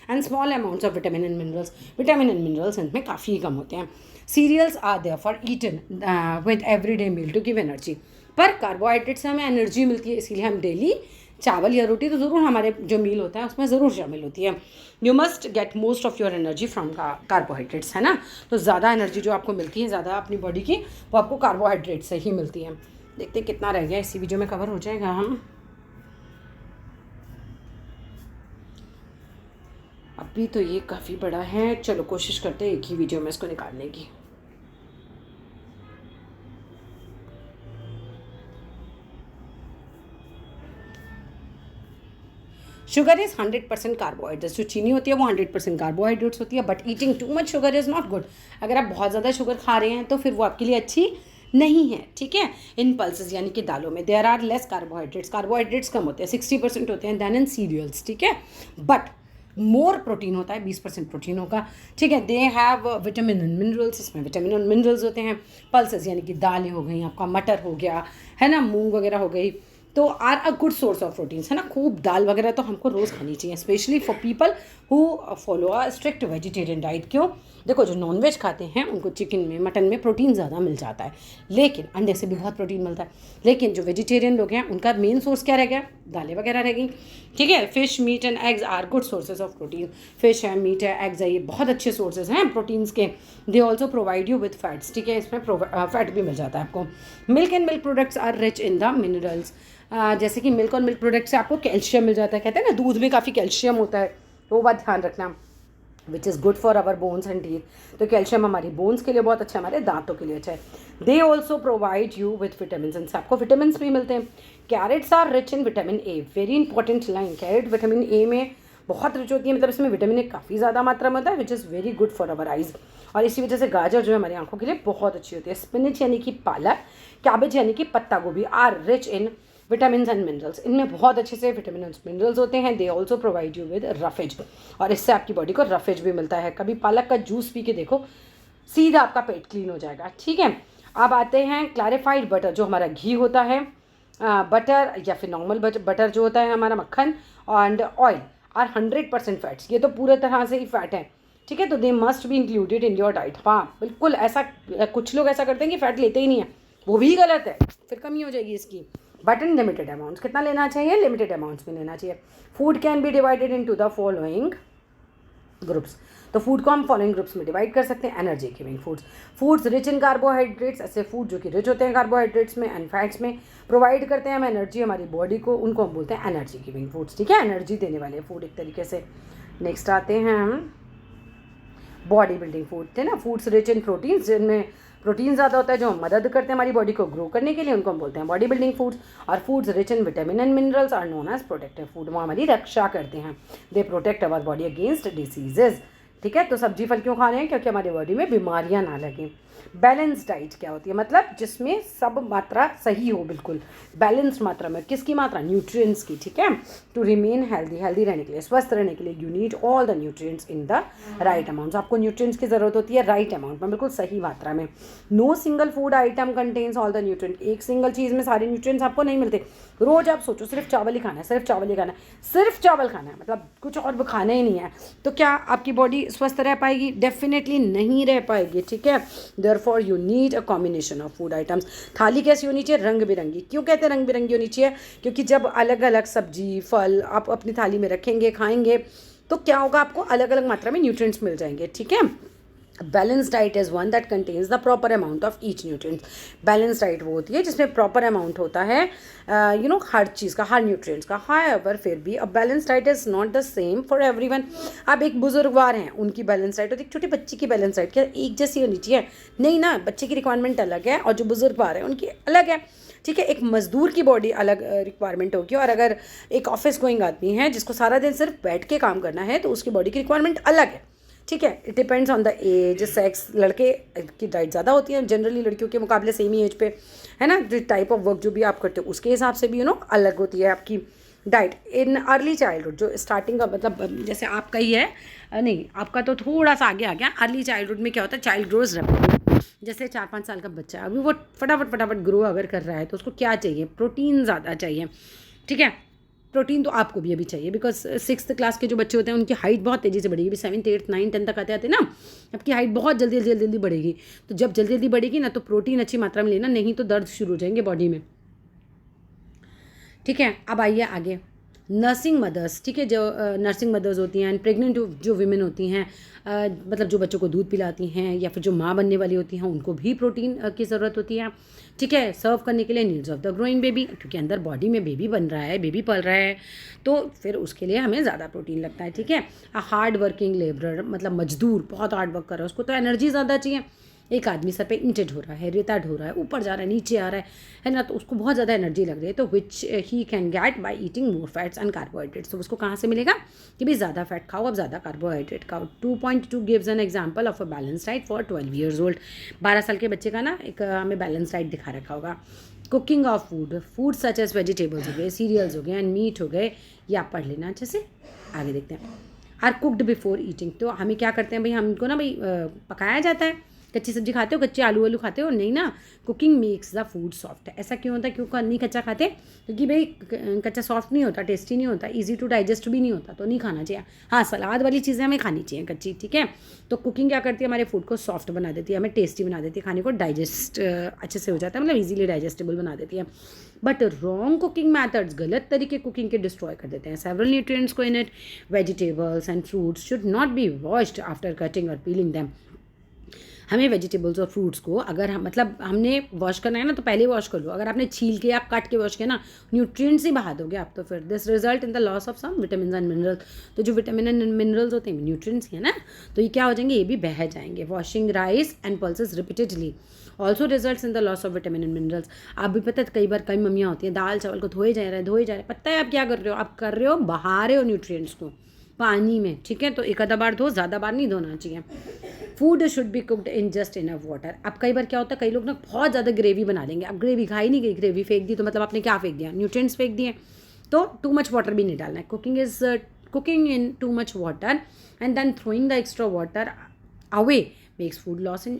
And small amounts of vitamin and minerals इनमें काफ़ी कम होते हैं। Cereals are there for eaten with everyday meal to give energy, पर कार्बोहाइड्रेट से हमें एनर्जी मिलती है, इसीलिए हम डेली चावल या रोटी तो ज़रूर हमारे जो मील होता है उसमें ज़रूर शामिल होती है। You must get most of your energy from carbohydrates, है ना। तो ज़्यादा एनर्जी जो आपको मिलती है ज़्यादा अपनी बॉडी की, वो आपको कार्बोहाइड्रेट से ही मिलती है। देखते हैं कितना रह गया, इसी वीडियो में कवर हो जाएगा। हम अभी तो ये काफ़ी बड़ा है, चलो कोशिश करते हैं एक ही वीडियो में इसको निकालने की। शुगर इज़ 100% कार्बोहाइड्रेट्स, जो चीनी होती है वो 100% कार्बोहाइड्रेट्स होती है, but eating too much sugar is not good. अगर आप बहुत ज़्यादा शुगर खा रहे हैं तो फिर वो आपके लिए अच्छी नहीं है, ठीक है। इन पल्सेस यानी कि दालों में there are less carbohydrates, carbohydrates कम होते हैं, 60% होते हैं देन इन सीरियल्स, ठीक है। बट मोर प्रोटीन होता है, 20% प्रोटीन होगा, ठीक है। They have vitamin and minerals, इसमें विटामिन और मिनरल्स होते हैं। पल्सेस यानी कि दालें हो गई, आपका मटर हो गया, है ना, मूंग वगैरह हो गई, तो are a good source of proteins, है ना। खूब दाल वगैरह तो हमको रोज़ खानी चाहिए, specially for people who follow a strict vegetarian diet. क्यों? देखो, जो नॉनवेज खाते हैं उनको चिकन में, मटन में प्रोटीन ज़्यादा मिल जाता है, लेकिन अंडे से भी बहुत प्रोटीन मिलता है। लेकिन जो वेजिटेरियन लोग हैं उनका मेन सोर्स क्या रह गया? दालें वगैरह रह गई, ठीक है। Fish, meat and eggs are good sources of protein. Fish है, मीट है, एग्स है, ये बहुत अच्छे सोर्सेज हैं प्रोटीन्स के। They also provide you with fats, ठीक है, इसमें फैट भी मिल जाता है आपको। Milk and milk products are rich in the minerals. जैसे कि मिल्क और मिल्क प्रोडक्ट से आपको कैल्शियम मिल जाता है, कहते हैं ना दूध में काफ़ी कैल्शियम होता है, तो वो बात ध्यान रखना, which is good for our bones and teeth. तो कैल्शियम हमारी बोन्स के लिए बहुत अच्छा है, हमारे दांतों के लिए अच्छा है। They also provide you with vitamin, इनसे आपको विटामिन भी मिलते हैं। Carrots are rich in vitamin A, very important line. Carrot vitamin A में बहुत रिच होती है, मतलब इसमें विटामिन ए काफ़ी ज़्यादा मात्रा में होता है, which is very good for our eyes. और इसी वजह से गाजर जो है हमारी आंखों के लिए बहुत अच्छी होती है। स्पिनच यानी कि पालक, कैबेज यानी कि पत्ता गोभी are rich in vitamin and minerals, इनमें बहुत अच्छे से विटामिन एंड मिनरल्स होते हैं। They also provide you with roughage, और इससे आपकी बॉडी को रफेज भी मिलता है। कभी पालक का जूस पी के देखो, सीधा आपका पेट क्लीन हो जाएगा, ठीक है। अब आते हैं क्लैरिफाइड बटर, जो हमारा घी होता है, बटर या फिर नॉर्मल बटर जो होता है हमारा मक्खन, एंड ऑयल आर 100% फैट्स, ये तो पूरे तरह से ही फैट है, ठीक है। तो they must be included in your diet. हाँ बिल्कुल, ऐसा कुछ लोग ऐसा करते हैं कि फ़ैट लेते ही नहीं है, वो भी गलत है, फिर कमी हो जाएगी इसकी। बट इन लिमिटेड अमाउंट्स, कितना लेना चाहिए? लिमिटेड अमाउंट्स में लेना चाहिए। Food can be divided into the following groups, तो फूड को हम फॉलोइंग ग्रुप्स में डिवाइड कर सकते हैं। Energy giving foods, foods rich in carbohydrates, ऐसे फूड जो कि रिच होते हैं कार्बोहाइड्रेट्स में एंड फैट्स में, प्रोवाइड करते हैं हम एनर्जी हमारी बॉडी को, उनको हम बोलते हैं एनर्जी गिविंग फूड्स, ठीक है, एनर्जी देने वाले फूड एक तरीके से। नेक्स्ट आते हैं हम बॉडी बिल्डिंग फूड, थे ना, फूड्स रिच इन प्रोटीन्स, जिनमें प्रोटीन ज़्यादा होता है, जो मदद करते हैं हमारी बॉडी को ग्रो करने के लिए, उनको हम बोलते हैं बॉडी बिल्डिंग फूड्स। और foods rich in vitamin and minerals are known as protective food, वो हमारी रक्षा करते हैं। They protect our body against diseases, ठीक है। तो सब्जी फल क्यों खा रहे हैं? क्योंकि हमारी बॉडी में बीमारियां ना लगें। बैलेंस डाइट क्या होती है? मतलब जिसमें सब मात्रा सही हो, बिल्कुल बैलेंस्ड मात्रा में। किसकी मात्रा? न्यूट्रिएंट्स की, ठीक है। टू रिमेन हेल्दी, हेल्दी रहने के लिए, स्वस्थ रहने के लिए, you need all the nutrients in the right amount. आपको न्यूट्रिएंट्स की ज़रूरत होती है राइट अमाउंट में, बिल्कुल सही मात्रा में। No single food item contains all the nutrient, एक सिंगल चीज़ में सारे न्यूट्रिएंट्स आपको नहीं मिलते। रोज़ आप सोचो सिर्फ चावल ही खाना है, सिर्फ चावल ही खाना है, सिर्फ चावल खाना है, मतलब कुछ और खाना ही नहीं है, तो क्या आपकी बॉडी स्वस्थ रह पाएगी? डेफिनेटली नहीं रह पाएगी, ठीक है। Therefore you need a combination of food items. थाली कैसी होनी चाहिए? रंग बिरंगी। क्यों कहते हैं रंग बिरंगी होनी चाहिए? क्योंकि जब अलग अलग सब्जी फल आप अपनी थाली में रखेंगे, खाएंगे, तो क्या होगा? आपको अलग अलग मात्रा में न्यूट्रिएंट्स मिल जाएंगे, ठीक है। Balance diet is one that contains the proper amount of each nutrient. Balance diet वो होती है जिसमें प्रॉपर अमाउंट होता है हर चीज़ का, हर न्यूट्रिएंट्स का। हाउएवर फिर भी अ balance diet is not the same for everyone. अब एक बुजुर्गवार हैं, उनकी बैलेंस डाइट और एक छोटे बच्चे की बैलेंस डाइट क्या एक जैसी होनी चाहिए? नहीं ना, बच्चे की रिक्वायरमेंट अलग है और जो बुजुर्गवार है उनकी अलग है, ठीक है। एक मजदूर की बॉडी अलग रिक्वायरमेंट होगी, और अगर एक ऑफिस गोइंग आदमी है जिसको सारा दिन सिर्फ बैठ के काम करना है, तो उसकी बॉडी की रिक्वायरमेंट अलग है, ठीक है। It depends on the age, sex. लड़के की डाइट ज़्यादा होती है जनरली लड़कियों के मुकाबले सेम ही एज पे, है ना। जो टाइप ऑफ वर्क जो भी आप करते हो उसके हिसाब से भी अलग होती है आपकी डाइट। इन अर्ली चाइल्डहुड, जो स्टार्टिंग का मतलब जैसे आपका ही है, नहीं आपका तो थोड़ा सा आगे आ गया। अर्ली चाइल्डहुड में क्या होता है? Child grows rapidly. जैसे 4-5 साल का बच्चा है, अभी वो फटाफट ग्रो अगर कर रहा है, तो उसको क्या चाहिए? प्रोटीन ज़्यादा चाहिए, ठीक है। प्रोटीन तो आपको भी अभी चाहिए, बिकॉज 6th क्लास के जो बच्चे होते हैं उनकी हाइट बहुत तेज़ी से बढ़ेगी। अभी 7th 8th 9th 10th तक आते आते ना आपकी हाइट बहुत जल्दी बढ़ेगी। तो जब जल्दी बढ़ेगी ना, तो प्रोटीन अच्छी मात्रा में लेना, नहीं तो दर्द शुरू हो जाएंगे बॉडी में, ठीक है। अब आइए आगे, नर्सिंग मदर्स, ठीक है। जो नर्सिंग मदर्स होती हैं, प्रेग्नेंट जो विमेन होती हैं, मतलब जो बच्चों को दूध पिलाती हैं या फिर जो माँ बनने वाली होती हैं, उनको भी प्रोटीन की ज़रूरत होती है, ठीक है। सर्व करने के लिए needs of the growing baby, क्योंकि अंदर बॉडी में बेबी बन रहा है, बेबी पल रहा है, तो फिर उसके लिए हमें ज़्यादा प्रोटीन लगता है, ठीक है। हार्ड वर्किंग लेबरर, मतलब मजदूर बहुत हार्ड वर्क कर रहा है, उसको तो एनर्जी ज़्यादा चाहिए। एक आदमी सर पे ईंटें ढो रहा है, रेता ढो रहा है, ऊपर जा रहा है, नीचे आ रहा है ना, तो उसको बहुत ज़्यादा एनर्जी लग रही है, तो which he can get by eating more fats and carbohydrates. तो उसको कहाँ से मिलेगा? कि भाई ज़्यादा फैट खाओ, अब ज़्यादा कार्बोहाइड्रेट खाओ। 2.2 gives an example of a balance diet for 12 years old। 12 साल के बच्चे का ना एक हमें बैलेंस डाइट दिखा रखा होगा। Cooking of food such as vegetables हो गए, सीरियल्स हो गए एंड मीट हो गए, ये आप पढ़ लेना अच्छे से। आगे देखते हैं। Are cooked before eating. तो हमें क्या करते हैं भाई, हमको ना भाई पकाया जाता है। कच्ची सब्जी खाते हो, कच्चे आलू खाते हो? नहीं ना। Cooking makes the food soft. ऐसा क्यों होता है, क्यों नहीं कच्चा खाते? क्योंकि भाई कच्चा सॉफ्ट नहीं होता, टेस्टी नहीं होता, ईजी टू डाइजेस्ट भी नहीं होता, तो नहीं खाना चाहिए। हाँ, सलाद वाली चीज़ें हमें खानी चाहिए कच्ची, ठीक है। तो कुकिंग क्या करती है, हमारे फूड को सॉफ्ट बना देती है, हमें टेस्टी बना देती है, खाने को डाइजेस्ट अच्छे से हो जाता है, मतलब ईजिली डाइजेस्टेबल बना देती है। बट रॉन्ग कुकिंग मैथड्स, गलत तरीके कुकिंग के डिस्ट्रॉय कर देते हैं सेवरल न्यूट्रिएंट्स को in it. Vegetables and fruits should not be washed after cutting और पीलिंग दैम। हमें वेजिटेबल्स और फ्रूट्स को अगर हम मतलब हमने वॉश करना है ना, तो पहले वॉश कर लो। अगर आपने छील के या कट के वॉश किया ना, न्यूट्रिएंट्स ही बहा दोगे आप, तो फिर this result in the loss of some vitamin and minerals. तो जो विटामिन एंड मिनरल्स होते हैं न्यूट्रिएंट्स है ना, तो ये क्या हो जाएंगे, ये भी बह जाएंगे। Washing rice and pulses repeatedly also results in the loss of vitamin and minerals. आप भी पता है कई बार कई मम्मियाँ होती हैं दाल चावल को धोए जा रहे हैं, पता है आप क्या कर रहे हो, आप कर रहे हो बहा रहे हो न्यूट्रिएंट्स को पानी में, ठीक है। तो एक आधा बार धो, ज़्यादा बार नहीं धोना चाहिए। Food should be cooked in just enough water. अब कई बार क्या होता है, कई लोग ना बहुत ज़्यादा ग्रेवी बना लेंगे। अब ग्रेवी खाई नहीं गई, ग्रेवी फेंक दी, तो मतलब आपने क्या फेंक दिया, न्यूट्रिएंट्स फेंक दिए। तो टू मच वाटर भी नहीं डालना है। Cooking in too much water and then throwing the extra water away makes food loss in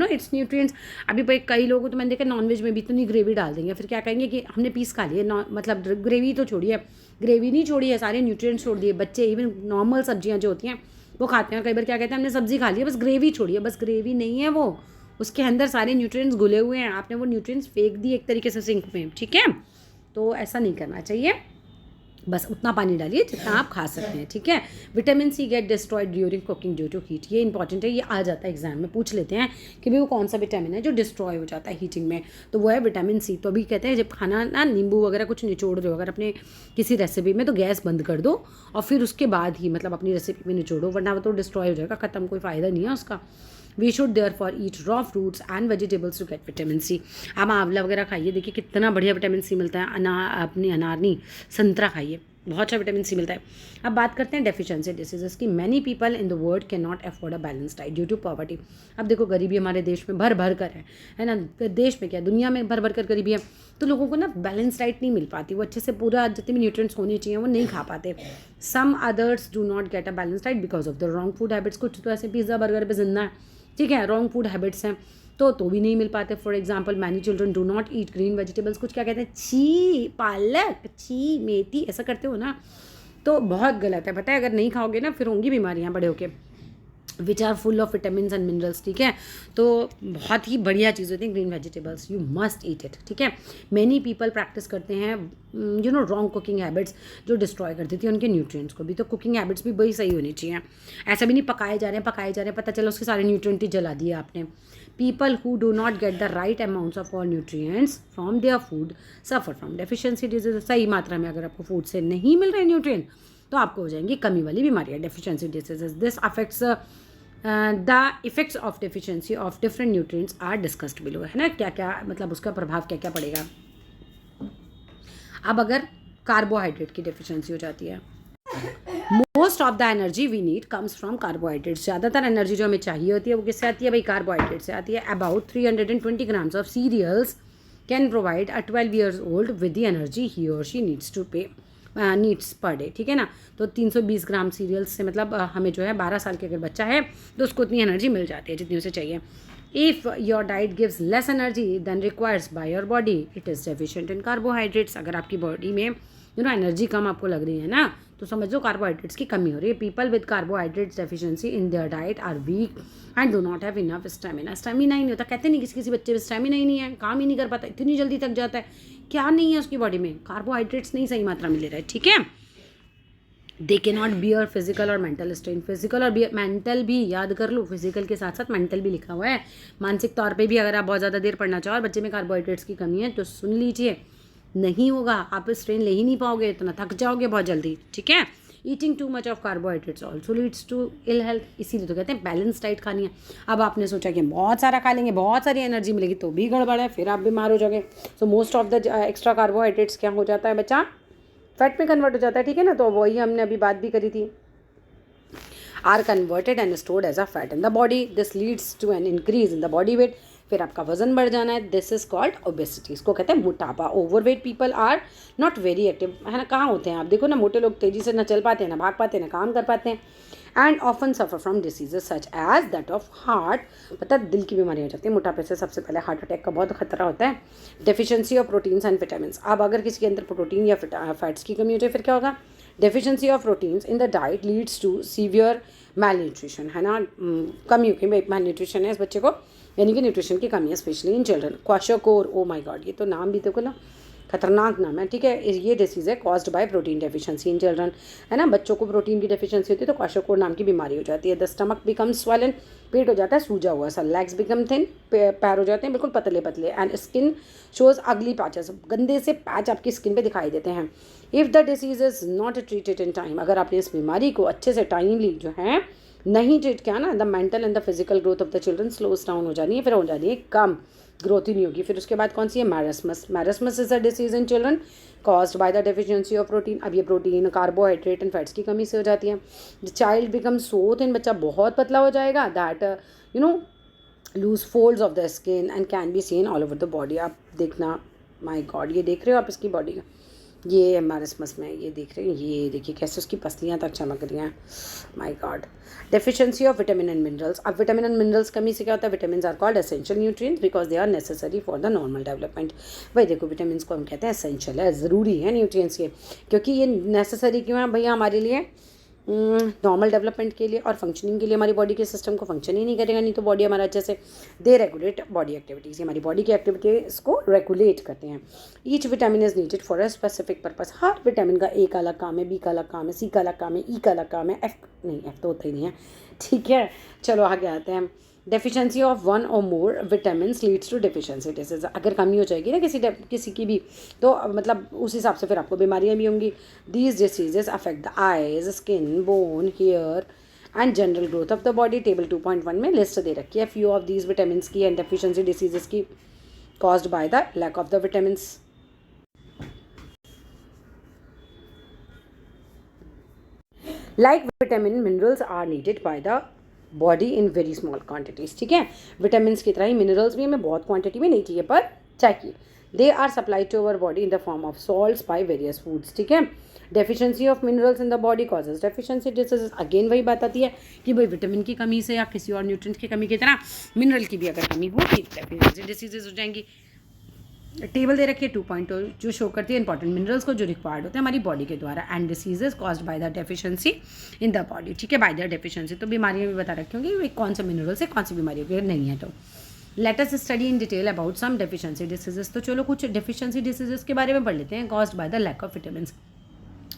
its nutrients. अभी भाई कई लोगों तो मैंने देखा नॉनवेज में भी इतनी ग्रेवी डाल देंगे, फिर क्या कहेंगे कि हमने पीस खा लिए, मतलब ग्रेवी तो छोड़िए, ग्रेवी नहीं छोड़ी है, सारे न्यूट्रिएंट्स छोड़ दिए। बच्चे इवन नॉर्मल सब्जियां जो होती हैं वो खाते हैं, कई बार क्या कहते हैं हमने सब्जी खा ली है, बस ग्रेवी छोड़ी है। बस ग्रेवी नहीं है वो, उसके अंदर सारे न्यूट्रिएंट्स घुले हुए हैं, आपने वो न्यूट्रिएंट्स फेंक दिए एक तरीके से सिंक में, ठीक है। तो ऐसा नहीं करना चाहिए, बस उतना पानी डालिए जितना आप खा सकते हैं, ठीक है। Vitamin C get destroyed during cooking due to heat. ये इंपॉर्टेंट है, ये आ जाता है एग्जाम में, पूछ लेते हैं कि भाई वो कौन सा विटामिन है जो डिस्ट्रॉय हो जाता है हीटिंग में, तो वो है विटामिन सी। तो अभी कहते हैं जब खाना ना नींबू वगैरह कुछ निचोड़ रहे हो अगर अपने किसी रेसिपी में, तो गैस बंद कर दो और फिर उसके बाद ही मतलब अपनी रेसिपी में निचोड़ो, वरना वो तो डिस्ट्रॉय हो जाएगा, ख़त्म, कोई फ़ायदा नहीं है उसका। We should therefore eat raw fruits and vegetables to get vitamin C. आप आंवला वगैरह खाइए, देखिए कितना बढ़िया विटामिन सी मिलता है। अपनी अनार नहीं, संतरा खाइए, बहुत अच्छा विटामिन सी मिलता है। अब बात करते हैं डेफिशिएंसी डिसीजेस की। Many people in the world can not afford a balance diet due to poverty. अब देखो गरीबी हमारे देश में भर भर कर है ना, देश में क्या दुनिया में भर भर कर गरीबी है, तो लोगों को ना बैलेंस डाइट नहीं मिल पाती, वो अच्छे से पूरा जितने भी न्यूट्रिएंट्स होने चाहिए वो नहीं खा पाते। Some others do not get a balance diet because of the wrong food habits. कुछ तो ऐसे पिज्ज़ा बर्गर पे जिंदा है, ठीक है, रॉन्ग फूड हैबिट्स हैं, तो भी नहीं मिल पाते। For example many children do not eat green vegetables. कुछ क्या कहते हैं, छी पालक, छी मेथी, ऐसा करते हो ना, तो बहुत गलत है, पता है। अगर नहीं खाओगे ना फिर होंगी बीमारियाँ बड़े होके, which are full of vitamin and minerals, ठीक है। तो बहुत ही बढ़िया चीज़ होती है green vegetables, you must eat it, ठीक है। मैनी पीपल प्रैक्टिस करते हैं रॉन्ग कुकिंग हैबिट्स जो डिस्ट्रॉय कर देती है उनके न्यूट्रिएंट्स को भी। तो कुकिंग हैबिट्स भी बड़ी सही होनी चाहिए, ऐसा भी नहीं पकाए जा रहे हैं, पता चला उसके सारे न्यूट्रिएंट ही जला दिए आपने। People who do not get the right amounts of all nutrients from their food suffer from deficiency disease. सही मात्रा में अगर आपको फूड से नहीं मिल रहे न्यूट्रिएंट तो आपको हो जाएंगी कमी वाली बीमारियाँ, deficiency diseases. This affects the effects of deficiency of different nutrients are discussed below, है ना, क्या क्या मतलब उसका प्रभाव क्या क्या पड़ेगा। अब अगर कार्बोहाइड्रेट की डेफिशिएंसी हो जाती है, most of the energy we need comes from carbohydrates. ज़्यादातर एनर्जी जो हमें चाहिए होती है वो किससे आती है भाई, कार्बोहाइड्रेट से आती है। About 320 grams of cereals can provide a 12 years old with the energy he और शी नीड्स पर डे, ठीक है ना। तो 320 ग्राम सीरियल्स से मतलब हमें जो है 12 साल के अगर बच्चा है तो उसको उतनी एनर्जी मिल जाती है जितनी उसे चाहिए। If your diet gives less energy than requires by your body it is deficient in carbohydrates. अगर आपकी बॉडी में एनर्जी कम आपको लग रही है ना, तो समझ लो कार्बोहाइड्रेट्स की कमी हो रही है। People with carbohydrates deficiency in their diet are weak and do not have enough stamina. Stamina ही नहीं होता, कहते नहीं किसी बच्चे में स्टेमिना ही नहीं है, काम ही नहीं कर पाता, इतनी जल्दी थक जाता है, क्या नहीं है उसकी बॉडी में, कार्बोहाइड्रेट्स नहीं सही मात्रा में ले रहा है, ठीक है। दे के नॉट बियर फिजिकल और मेंटल स्ट्रेन। फिजिकल और मेंटल भी याद कर लो, फिजिकल के साथ साथ मेंटल भी लिखा हुआ है। मानसिक तौर पे भी अगर आप बहुत ज़्यादा देर पढ़ना चाहो और बच्चे में कार्बोहाइड्रेट्स की कमी है तो सुन लीजिए, नहीं होगा, आप स्ट्रेन ले ही नहीं पाओगे, इतना थक जाओगे बहुत जल्दी, ठीक है। Eating too much of carbohydrates also leads to ill health, इसीलिए तो कहते हैं बैलेंस डाइट खानी है। अब आपने सोचा कि बहुत सारा खा लेंगे, बहुत सारी एनर्जी मिलेगी, तो भी गड़बड़ है, फिर आप बीमार हो जाओगे। So most of the extra carbohydrates क्या हो जाता है बच्चा, फैट में कन्वर्ट हो जाता है, ठीक है ना। तो वही हमने अभी बात भी करी थी, are converted and stored as a fat in the body. This leads to an increase in the body weight. फिर आपका वजन बढ़ जाना है, दिस इज कॉल्ड ओबेसिटी, इसको कहते हैं मोटापा। Overweight people are not very active, है ना, कहाँ होते हैं आप देखो ना, मोटे लोग तेजी से ना चल पाते हैं, ना भाग पाते हैं, ना काम कर पाते हैं, and often suffer from diseases such as that of heart, पता है दिल की बीमारी हो जाती है मोटापे से, सबसे पहले हार्ट अटैक का बहुत खतरा होता है। Deficiency of proteins and vitamin, अब अगर किसी के अंदर प्रोटीन या फैट्स की कमी हो जाए फिर क्या होगा, deficiency of proteins in the diet leads to severe malnutrition, है ना, कमी होगी, मैल न्यूट्रिशन है इस बच्चे को, यानी कि न्यूट्रिशन की कमी है specially in children. Kwashiorkor, oh my god, ये तो नाम भी देखो ना, खतरनाक नाम है, ठीक है। ये डिसीज़ है caused by protein deficiency in children, है ना, बच्चों को प्रोटीन की डेफिशिएंसी होती है तो क्वाशोकोर नाम की बीमारी हो जाती है। द स्टमक बिकम स्वेलन, पेट हो जाता है सूजा हुआ सा, लेग्स बिकम थिन, पैर हो जाते हैं बिल्कुल पतले पतले, एंड स्किन शोज अगली पैचेस, गंदे से पैच आपकी स्किन पे दिखाई देते हैं। If the disease is not treated in time, अगर आपने इस बीमारी को अच्छे से टाइमली जो है नहीं ट्रीट किया ना, the mental and the physical growth of the children slows down हो जानी है, फिर हो जानी है कम, ग्रोथ ही नहीं होगी। फिर उसके बाद कौन सी है, marasmus, marasmus is a disease in children caused by the deficiency of protein, अब ये प्रोटीन, कार्बोहाइड्रेट एंड फैट्स की कमी से हो जाती है। The child become so thin, बच्चा बहुत पतला हो जाएगा, that you know loose folds of the skin and can be seen all over the body. आप देखना, माय गॉड, ये देख रहे हो आप इसकी बॉडी का, ये मैरस्मस में ये देख रहे हैं, ये देखिए कैसे उसकी पसलियाँ तक चमक रही हैं, my god. Deficiency of vitamin and minerals, अब विटामिन एंड मिनरल्स कमी से क्या होता है, vitamin are called essential nutrients because they are necessary for the normal development. भाई देखो विटामिन को हम कहते हैं एसेंशियल है, ज़रूरी है न्यूट्रिएंट्स के, क्योंकि ये नेसेसरी क्यों है भैया हमारे लिए, नॉर्मल डेवलपमेंट के लिए और फंक्शनिंग के लिए। हमारी बॉडी के सिस्टम को फंक्शन ही नहीं करेगा नहीं तो बॉडी हमारा अच्छे से, दे रेगुलेट बॉडी एक्टिविटीज़, हमारी बॉडी की एक्टिविटीज़ को रेगुलेट करते हैं। Each vitamin is needed for a specific purpose, her vitamin का ए का अलग काम है, बी का अलग काम है, सी का अलग काम है, ई का अलग काम है, एफ तो होता ही नहीं है, ठीक है। चलो आगे आते हैं। Deficiency of one or more vitamin leads to deficiency disease, अगर कमी हो जाएगी ना किसी की भी तो मतलब उस हिसाब से फिर आपको बीमारियां भी होंगी। These diseases affect the eyes, skin, bone, hair and general growth of the body. Table 2.1 में लिस्ट दे रखी है फ्यू ऑफ दीज विटामिन की एंड डेफिशिएंसी डिसीजेज की caused by the lack of the vitamin. Like vitamin minerals are needed by the body in very small quantities, ठीक है। Vitamin की तरह ही मिनरल्स भी हमें बहुत क्वांटिटी में नहीं चाहिए पर चाहिए। They are supplied to our body in the form of salts by various foods, ठीक है। Deficiency of minerals in the body causes deficiency diseases, again वही बात आती है कि भाई विटामिन की कमी से या किसी और न्यूट्रिएंट की कमी की तरह मिनरल की भी अगर कमी होगी डेफिशिएंसी डिसीजेज हो जाएंगी। टेबल दे रखी है 2.2 जो शो करती है इंपॉर्टेंट मिनरल्स को जो रिक्वायर्ड होते हैं हमारी बॉडी के द्वारा, and diseases caused by the deficiency in the body, ठीक है, बाय द डेफिशिएंसी। तो बीमारियां भी बता रखी होंगी कौन से मिनरल से कौन सी बीमारी होगी, नहीं है तो। Let us study in detail about some deficiency diseases, तो चलो कुछ डेफिशिएंसी डिसीजेस के बारे में पढ़ लेते हैं। Caused by the lack of vitamin,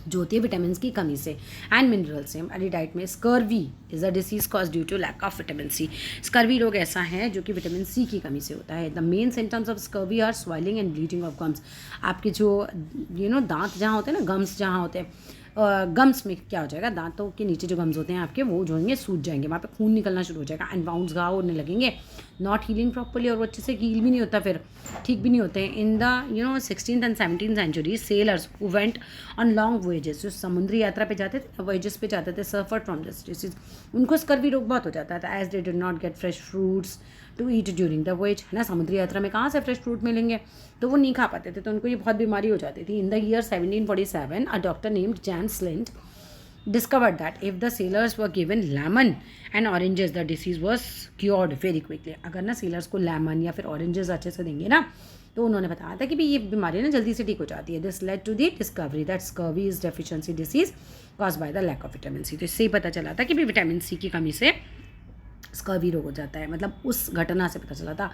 जो होती है विटामिन की कमी से, एंड मिनरल्स से हमारी डाइट में। Scurvy is a disease cause due to lack of vitamin C, scurvy रोग ऐसा है जो कि विटामिन सी की कमी से होता है। The main symptoms of scurvy are swelling and bleeding of gums, आपके जो दांत जहाँ होते हैं ना, गम्स जहाँ होते हैं, गम्स में क्या हो जाएगा, दांतों के नीचे जो गम्स होते हैं आपके वो जो होंगे सूज जाएंगे, वहाँ पे खून निकलना शुरू हो जाएगा, एंड वाउंड्स घाव होने लगेंगे, नॉट हीलिंग प्रॉपर्ली, और वो अच्छे से हील भी नहीं होता, फिर ठीक भी नहीं होते हैं। In the 16th and 17th century sailors who went on long voyages, जो समुद्री यात्रा पे जाते थे, वोएजेस पे जाते थे, सफर फ्रॉम दिस डिसीज, उनको स्कर्वी रोग बहुत हो जाता था, as they did not get fresh fruits to eat during the voyage, है ना, समुद्री यात्रा में कहाँ से फ्रेश फ्रूट मिलेंगे, तो वो नहीं खा पाते थे, तो उनको ये बहुत बीमारी हो जाती थी। In the year 1747 a doctor named जैन स्लिंट discovered that if the sailors were given lemon and oranges the disease was cured very quickly, अगर ना सेलर्स को लेमन या फिर ऑरेंजेस अच्छे से देंगे ना तो उन्होंने बताया था कि भाई ये बीमारी ना जल्दी से ठीक हो जाती है। This led to the discovery that scurvy is deficiency disease caused by the lack of vitamin C, तो इससे ही पता चला था कि भाई विटामिन सी की कमी से स्कर्वी रोग हो जाता है, मतलब उस घटना से पता चला था।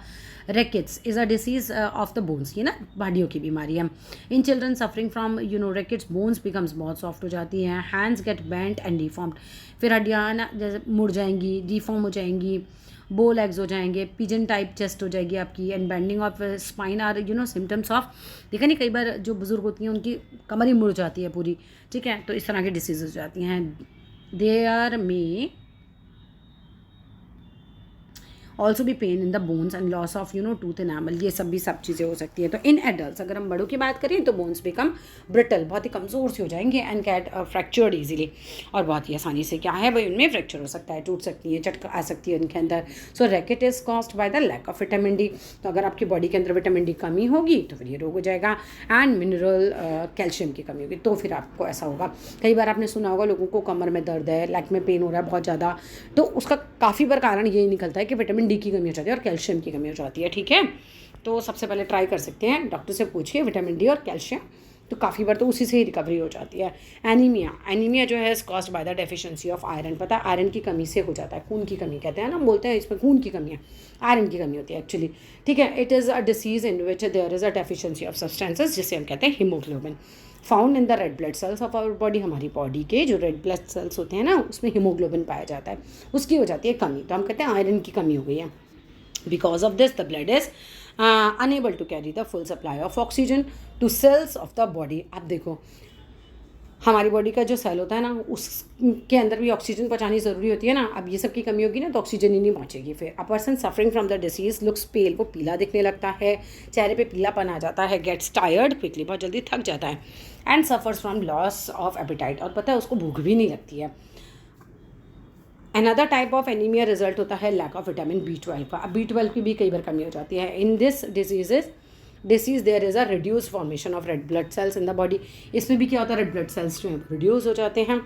Rickets is a disease of the bones, ये ना हड्डियों की बीमारी है। In children suffering from rickets bones becomes बहुत सॉफ्ट हो जाती हैं, hands get bent and deformed, फिर हड्डियाँ ना जैसे मुड़ जाएंगी, डिफॉर्म हो जाएंगी, बो लेग्स हो जाएंगे, पिजन टाइप चेस्ट हो जाएगी आपकी, and bending of spine are symptoms of, देखा नहीं कई बार जो बुजुर्ग होती हैं उनकी कमर ही मुड़ जाती है पूरी, ठीक है, तो इस तरह की डिसीज हो जाती हैं। दे आर में ऑल्सो भी pain in the bones and loss of tooth enamel, ये सब चीज़ें हो सकती है। तो इन एडल्ट अगर हम बड़ों की बात करें तो बोन्स बिकम ब्रिटल, बहुत ही कमज़ोर से हो जाएंगे, एंड गेट फ्रैक्चर्ड ईजिली, और बहुत ही आसानी से क्या है भाई उनमें फ्रैक्चर हो सकता है, टूट सकती है, चटक आ सकती है उनके अंदर। So rickets is caused by the lack of vitamin D. तो अगर आपकी बॉडी के अंदर विटामिन डी कमी होगी तो फिर ये रोग हो जाएगा, एंड मिनरल कैल्शियम की कमी होगी तो फिर आपको ऐसा होगा। कई बार आपने सुना होगा लोगों को कमर में दर्द है, लैक में पेन हो रहा है बहुत ज़्यादा, तो उसका काफ़ी बार कारण यही निकलता है कि विटामिन डी की कमी हो जाती है और कैल्शियम की कमी हो जाती है। ठीक है, तो सबसे पहले ट्राई कर सकते हैं, डॉक्टर से पूछिए विटामिन डी और कैल्शियम, तो काफ़ी बार तो उसी से ही रिकवरी हो जाती है। एनीमिया जो है caused by the deficiency of iron. पता है आयरन की कमी से हो जाता है, खून की कमी कहते हैं ना, बोलते हैं इसमें खून की कमी है, आयरन की कमी होती है एक्चुअली। ठीक है, it is a disease in which there is a deficiency of substances, जिसे हम कहते हैं haemoglobin, found in the red blood cells of our body. हमारी बॉडी के जो रेड ब्लड सेल्स होते हैं ना, उसमें हीमोग्लोबिन पाया जाता है, उसकी हो जाती है कमी, तो हम कहते हैं आयरन की कमी हो गई है। Because of this the blood is unable to carry the full supply of oxygen to cells of the body. अब देखो हमारी बॉडी का जो सेल होता है ना, उसके अंदर भी ऑक्सीजन पहुंचानी ज़रूरी होती है ना। अब ये सब की कमी होगी ना तो ऑक्सीजन ही नहीं पहुंचेगी। फिर a person suffering from the disease looks pale, वो पीला दिखने लगता है, चेहरे पे पीलापन आ जाता है, गेट्स टायर्ड क्विकली, बहुत जल्दी थक जाता है, and suffers from loss of appetite, और पता है उसको भूख भी नहीं लगती है। Another type of anaemia result होता है लैक ऑफ विटामिन B12 का। अब B12 की भी कई बार कमी हो जाती है। In this disease there is a reduce formation of red blood cells in the body. इसमें भी क्या होता है, रेड ब्लड सेल्स जो हैं रिड्यूस हो जाते हैं।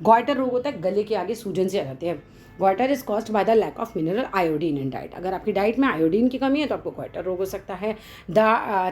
गॉइटर रोग होता है, गले के आगे सूजन से आ जाते हैं। Goitre is caused by the lack of mineral iodine in diet. अगर आपकी डाइट में आयोडीन की कमी है तो आपको गॉइटर रोग हो सकता है। द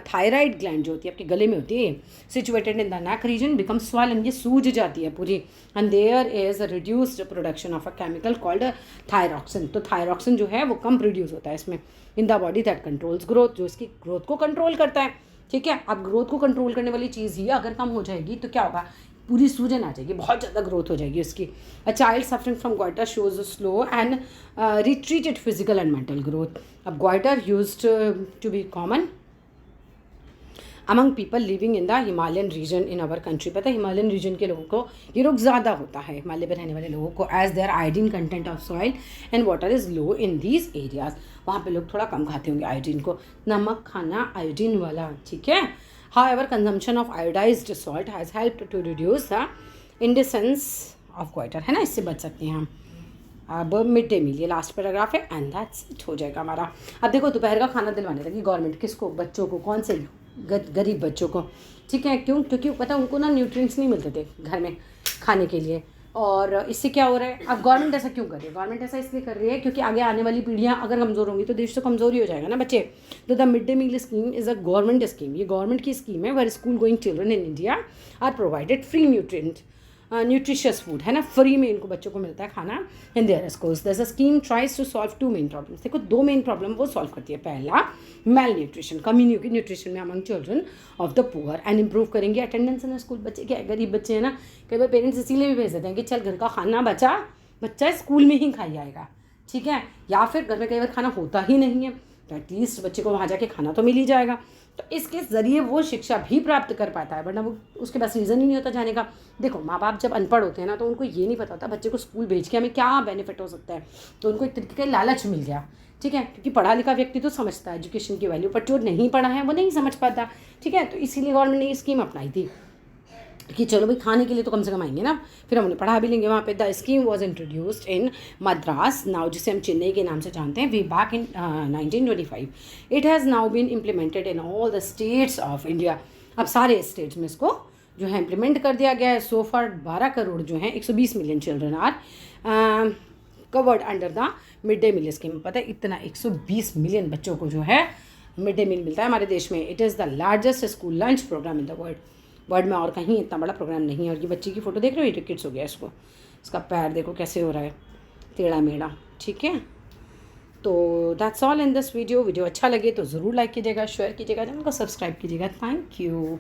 थायराइड ग्लैंड जो होती है आपके गले में होती है, situated in the neck region, become swollen, ये सूज जाती है पूरी, and there is reduced production of a chemical called thyroxine. तो थायरॉक्सिन जो है वो कम प्रोड्यूस होता है इसमें in the body, that controls growth, जो इसकी ग्रोथ को कंट्रोल करता है। ठीक है, अब ग्रोथ को कंट्रोल करने वाली चीज़ ही अगर कम हो जाएगी तो क्या होगा, पूरी सूजन आ जाएगी, बहुत ज़्यादा ग्रोथ हो जाएगी उसकी। A child suffering from goitre shows slow and retarded physical and mental growth. अब goitre used to be common among people living in the Himalayan region in our country. पता है हिमालयन रीजन के लोगों को ये रोग ज़्यादा होता है, हिमालय पर रहने वाले लोगों को, as their iodine content of soil and water is low in these areas. वहाँ पे लोग थोड़ा कम खाते होंगे आयोडीन को, नमक खाना आयोडीन वाला। ठीक है, however consumption of iodized salt has helped to reduce the incidence of goiter, है ना, इससे बच सकते हैं हम। अब मिड डे मील, ये लास्ट पैराग्राफ है, एंड दैट्स इट, हो जाएगा हमारा। अब देखो दोपहर का खाना दिलवाने लगी गवर्नमेंट, किसको, बच्चों को, कौन से गरीब बच्चों को। ठीक है, क्यों, क्योंकि पता उनको ना न्यूट्रिएंट्स नहीं मिलते थे घर में खाने के लिए, और इससे क्या हो रहा है, अब गवर्नमेंट ऐसा क्यों कर रही है, गवर्नमेंट ऐसा इसलिए कर रही है क्योंकि आगे आने वाली पीढ़ियां अगर कमज़ोर होंगी तो देश तो कमज़ोर ही हो जाएगा ना बच्चे। तो the mid day meal scheme is a government scheme, ये गवर्नमेंट की स्कीम है, where school going children in India are provided free nutritious food, है ना, फ्री में इनको बच्चों को मिलता है खाना in their schools. This scheme tries to solve two main problems. देखो दो मेन प्रॉब्लम वो सॉल्व करती है। पहला, मेल न्यूट्रिशन, कमी नहीं होगी न्यूट्रिशन में among children of the poor, and improve करेंगे अटेंडेंस इन स्कूल। बच्चे क्या गरीब बच्चे हैं ना, कई बार पेरेंट्स इसीलिए भी भेज देते हैं कि चल घर का खाना बच्चा स्कूल में ही खाई आएगा। ठीक है, या फिर घर में कई बार खाना होता ही नहीं है तो एटलीस्ट बच्चे को वहाँ जाके खाना तो मिल ही जाएगा। तो इसके ज़रिए वो शिक्षा भी प्राप्त कर पाता है, वरना वो उसके पास रीज़न ही नहीं होता जाने का। देखो माँ बाप जब अनपढ़ होते हैं ना तो उनको ये नहीं पता होता बच्चे को स्कूल भेज के हमें क्या बेनिफिट हो सकता है, तो उनको एक तरीके का लालच मिल गया। ठीक है, क्योंकि पढ़ा लिखा व्यक्ति तो समझता है एजुकेशन की वैल्यू, पर जो नहीं पढ़ा है वो नहीं समझ पाता। ठीक है, तो इसीलिए गवर्नमेंट ने ये स्कीम अपनाई थी कि चलो भाई खाने के लिए तो कम से कम आएंगे ना, फिर हम उन्हें पढ़ा भी लेंगे वहाँ पे। The scheme was introduced in Madras now, जिसे हम चेन्नई के नाम से जानते हैं, way back in 1925। It has now been implemented in all the states of India. अब सारे स्टेट्स में इसको जो है इम्प्लीमेंट कर दिया गया है। सो फॉर 12 करोड़ जो हैं 120 million children are covered under the mid day meal scheme. पता है इतना 120 मिलियन बच्चों को जो है मिड डे मील मिलता है हमारे देश में। It is the largest school lunch programme in the world में, और कहीं इतना बड़ा प्रोग्राम नहीं है। और ये बच्ची की फ़ोटो देख रहे हो, ये किड्स हो गया इसको, इसका पैर देखो कैसे हो रहा है, टेढ़ा मेढ़ा। ठीक है, तो that's all in this video अच्छा लगे तो ज़रूर लाइक कीजिएगा, शेयर कीजिएगा, चैनल को सब्सक्राइब कीजिएगा। Thank you.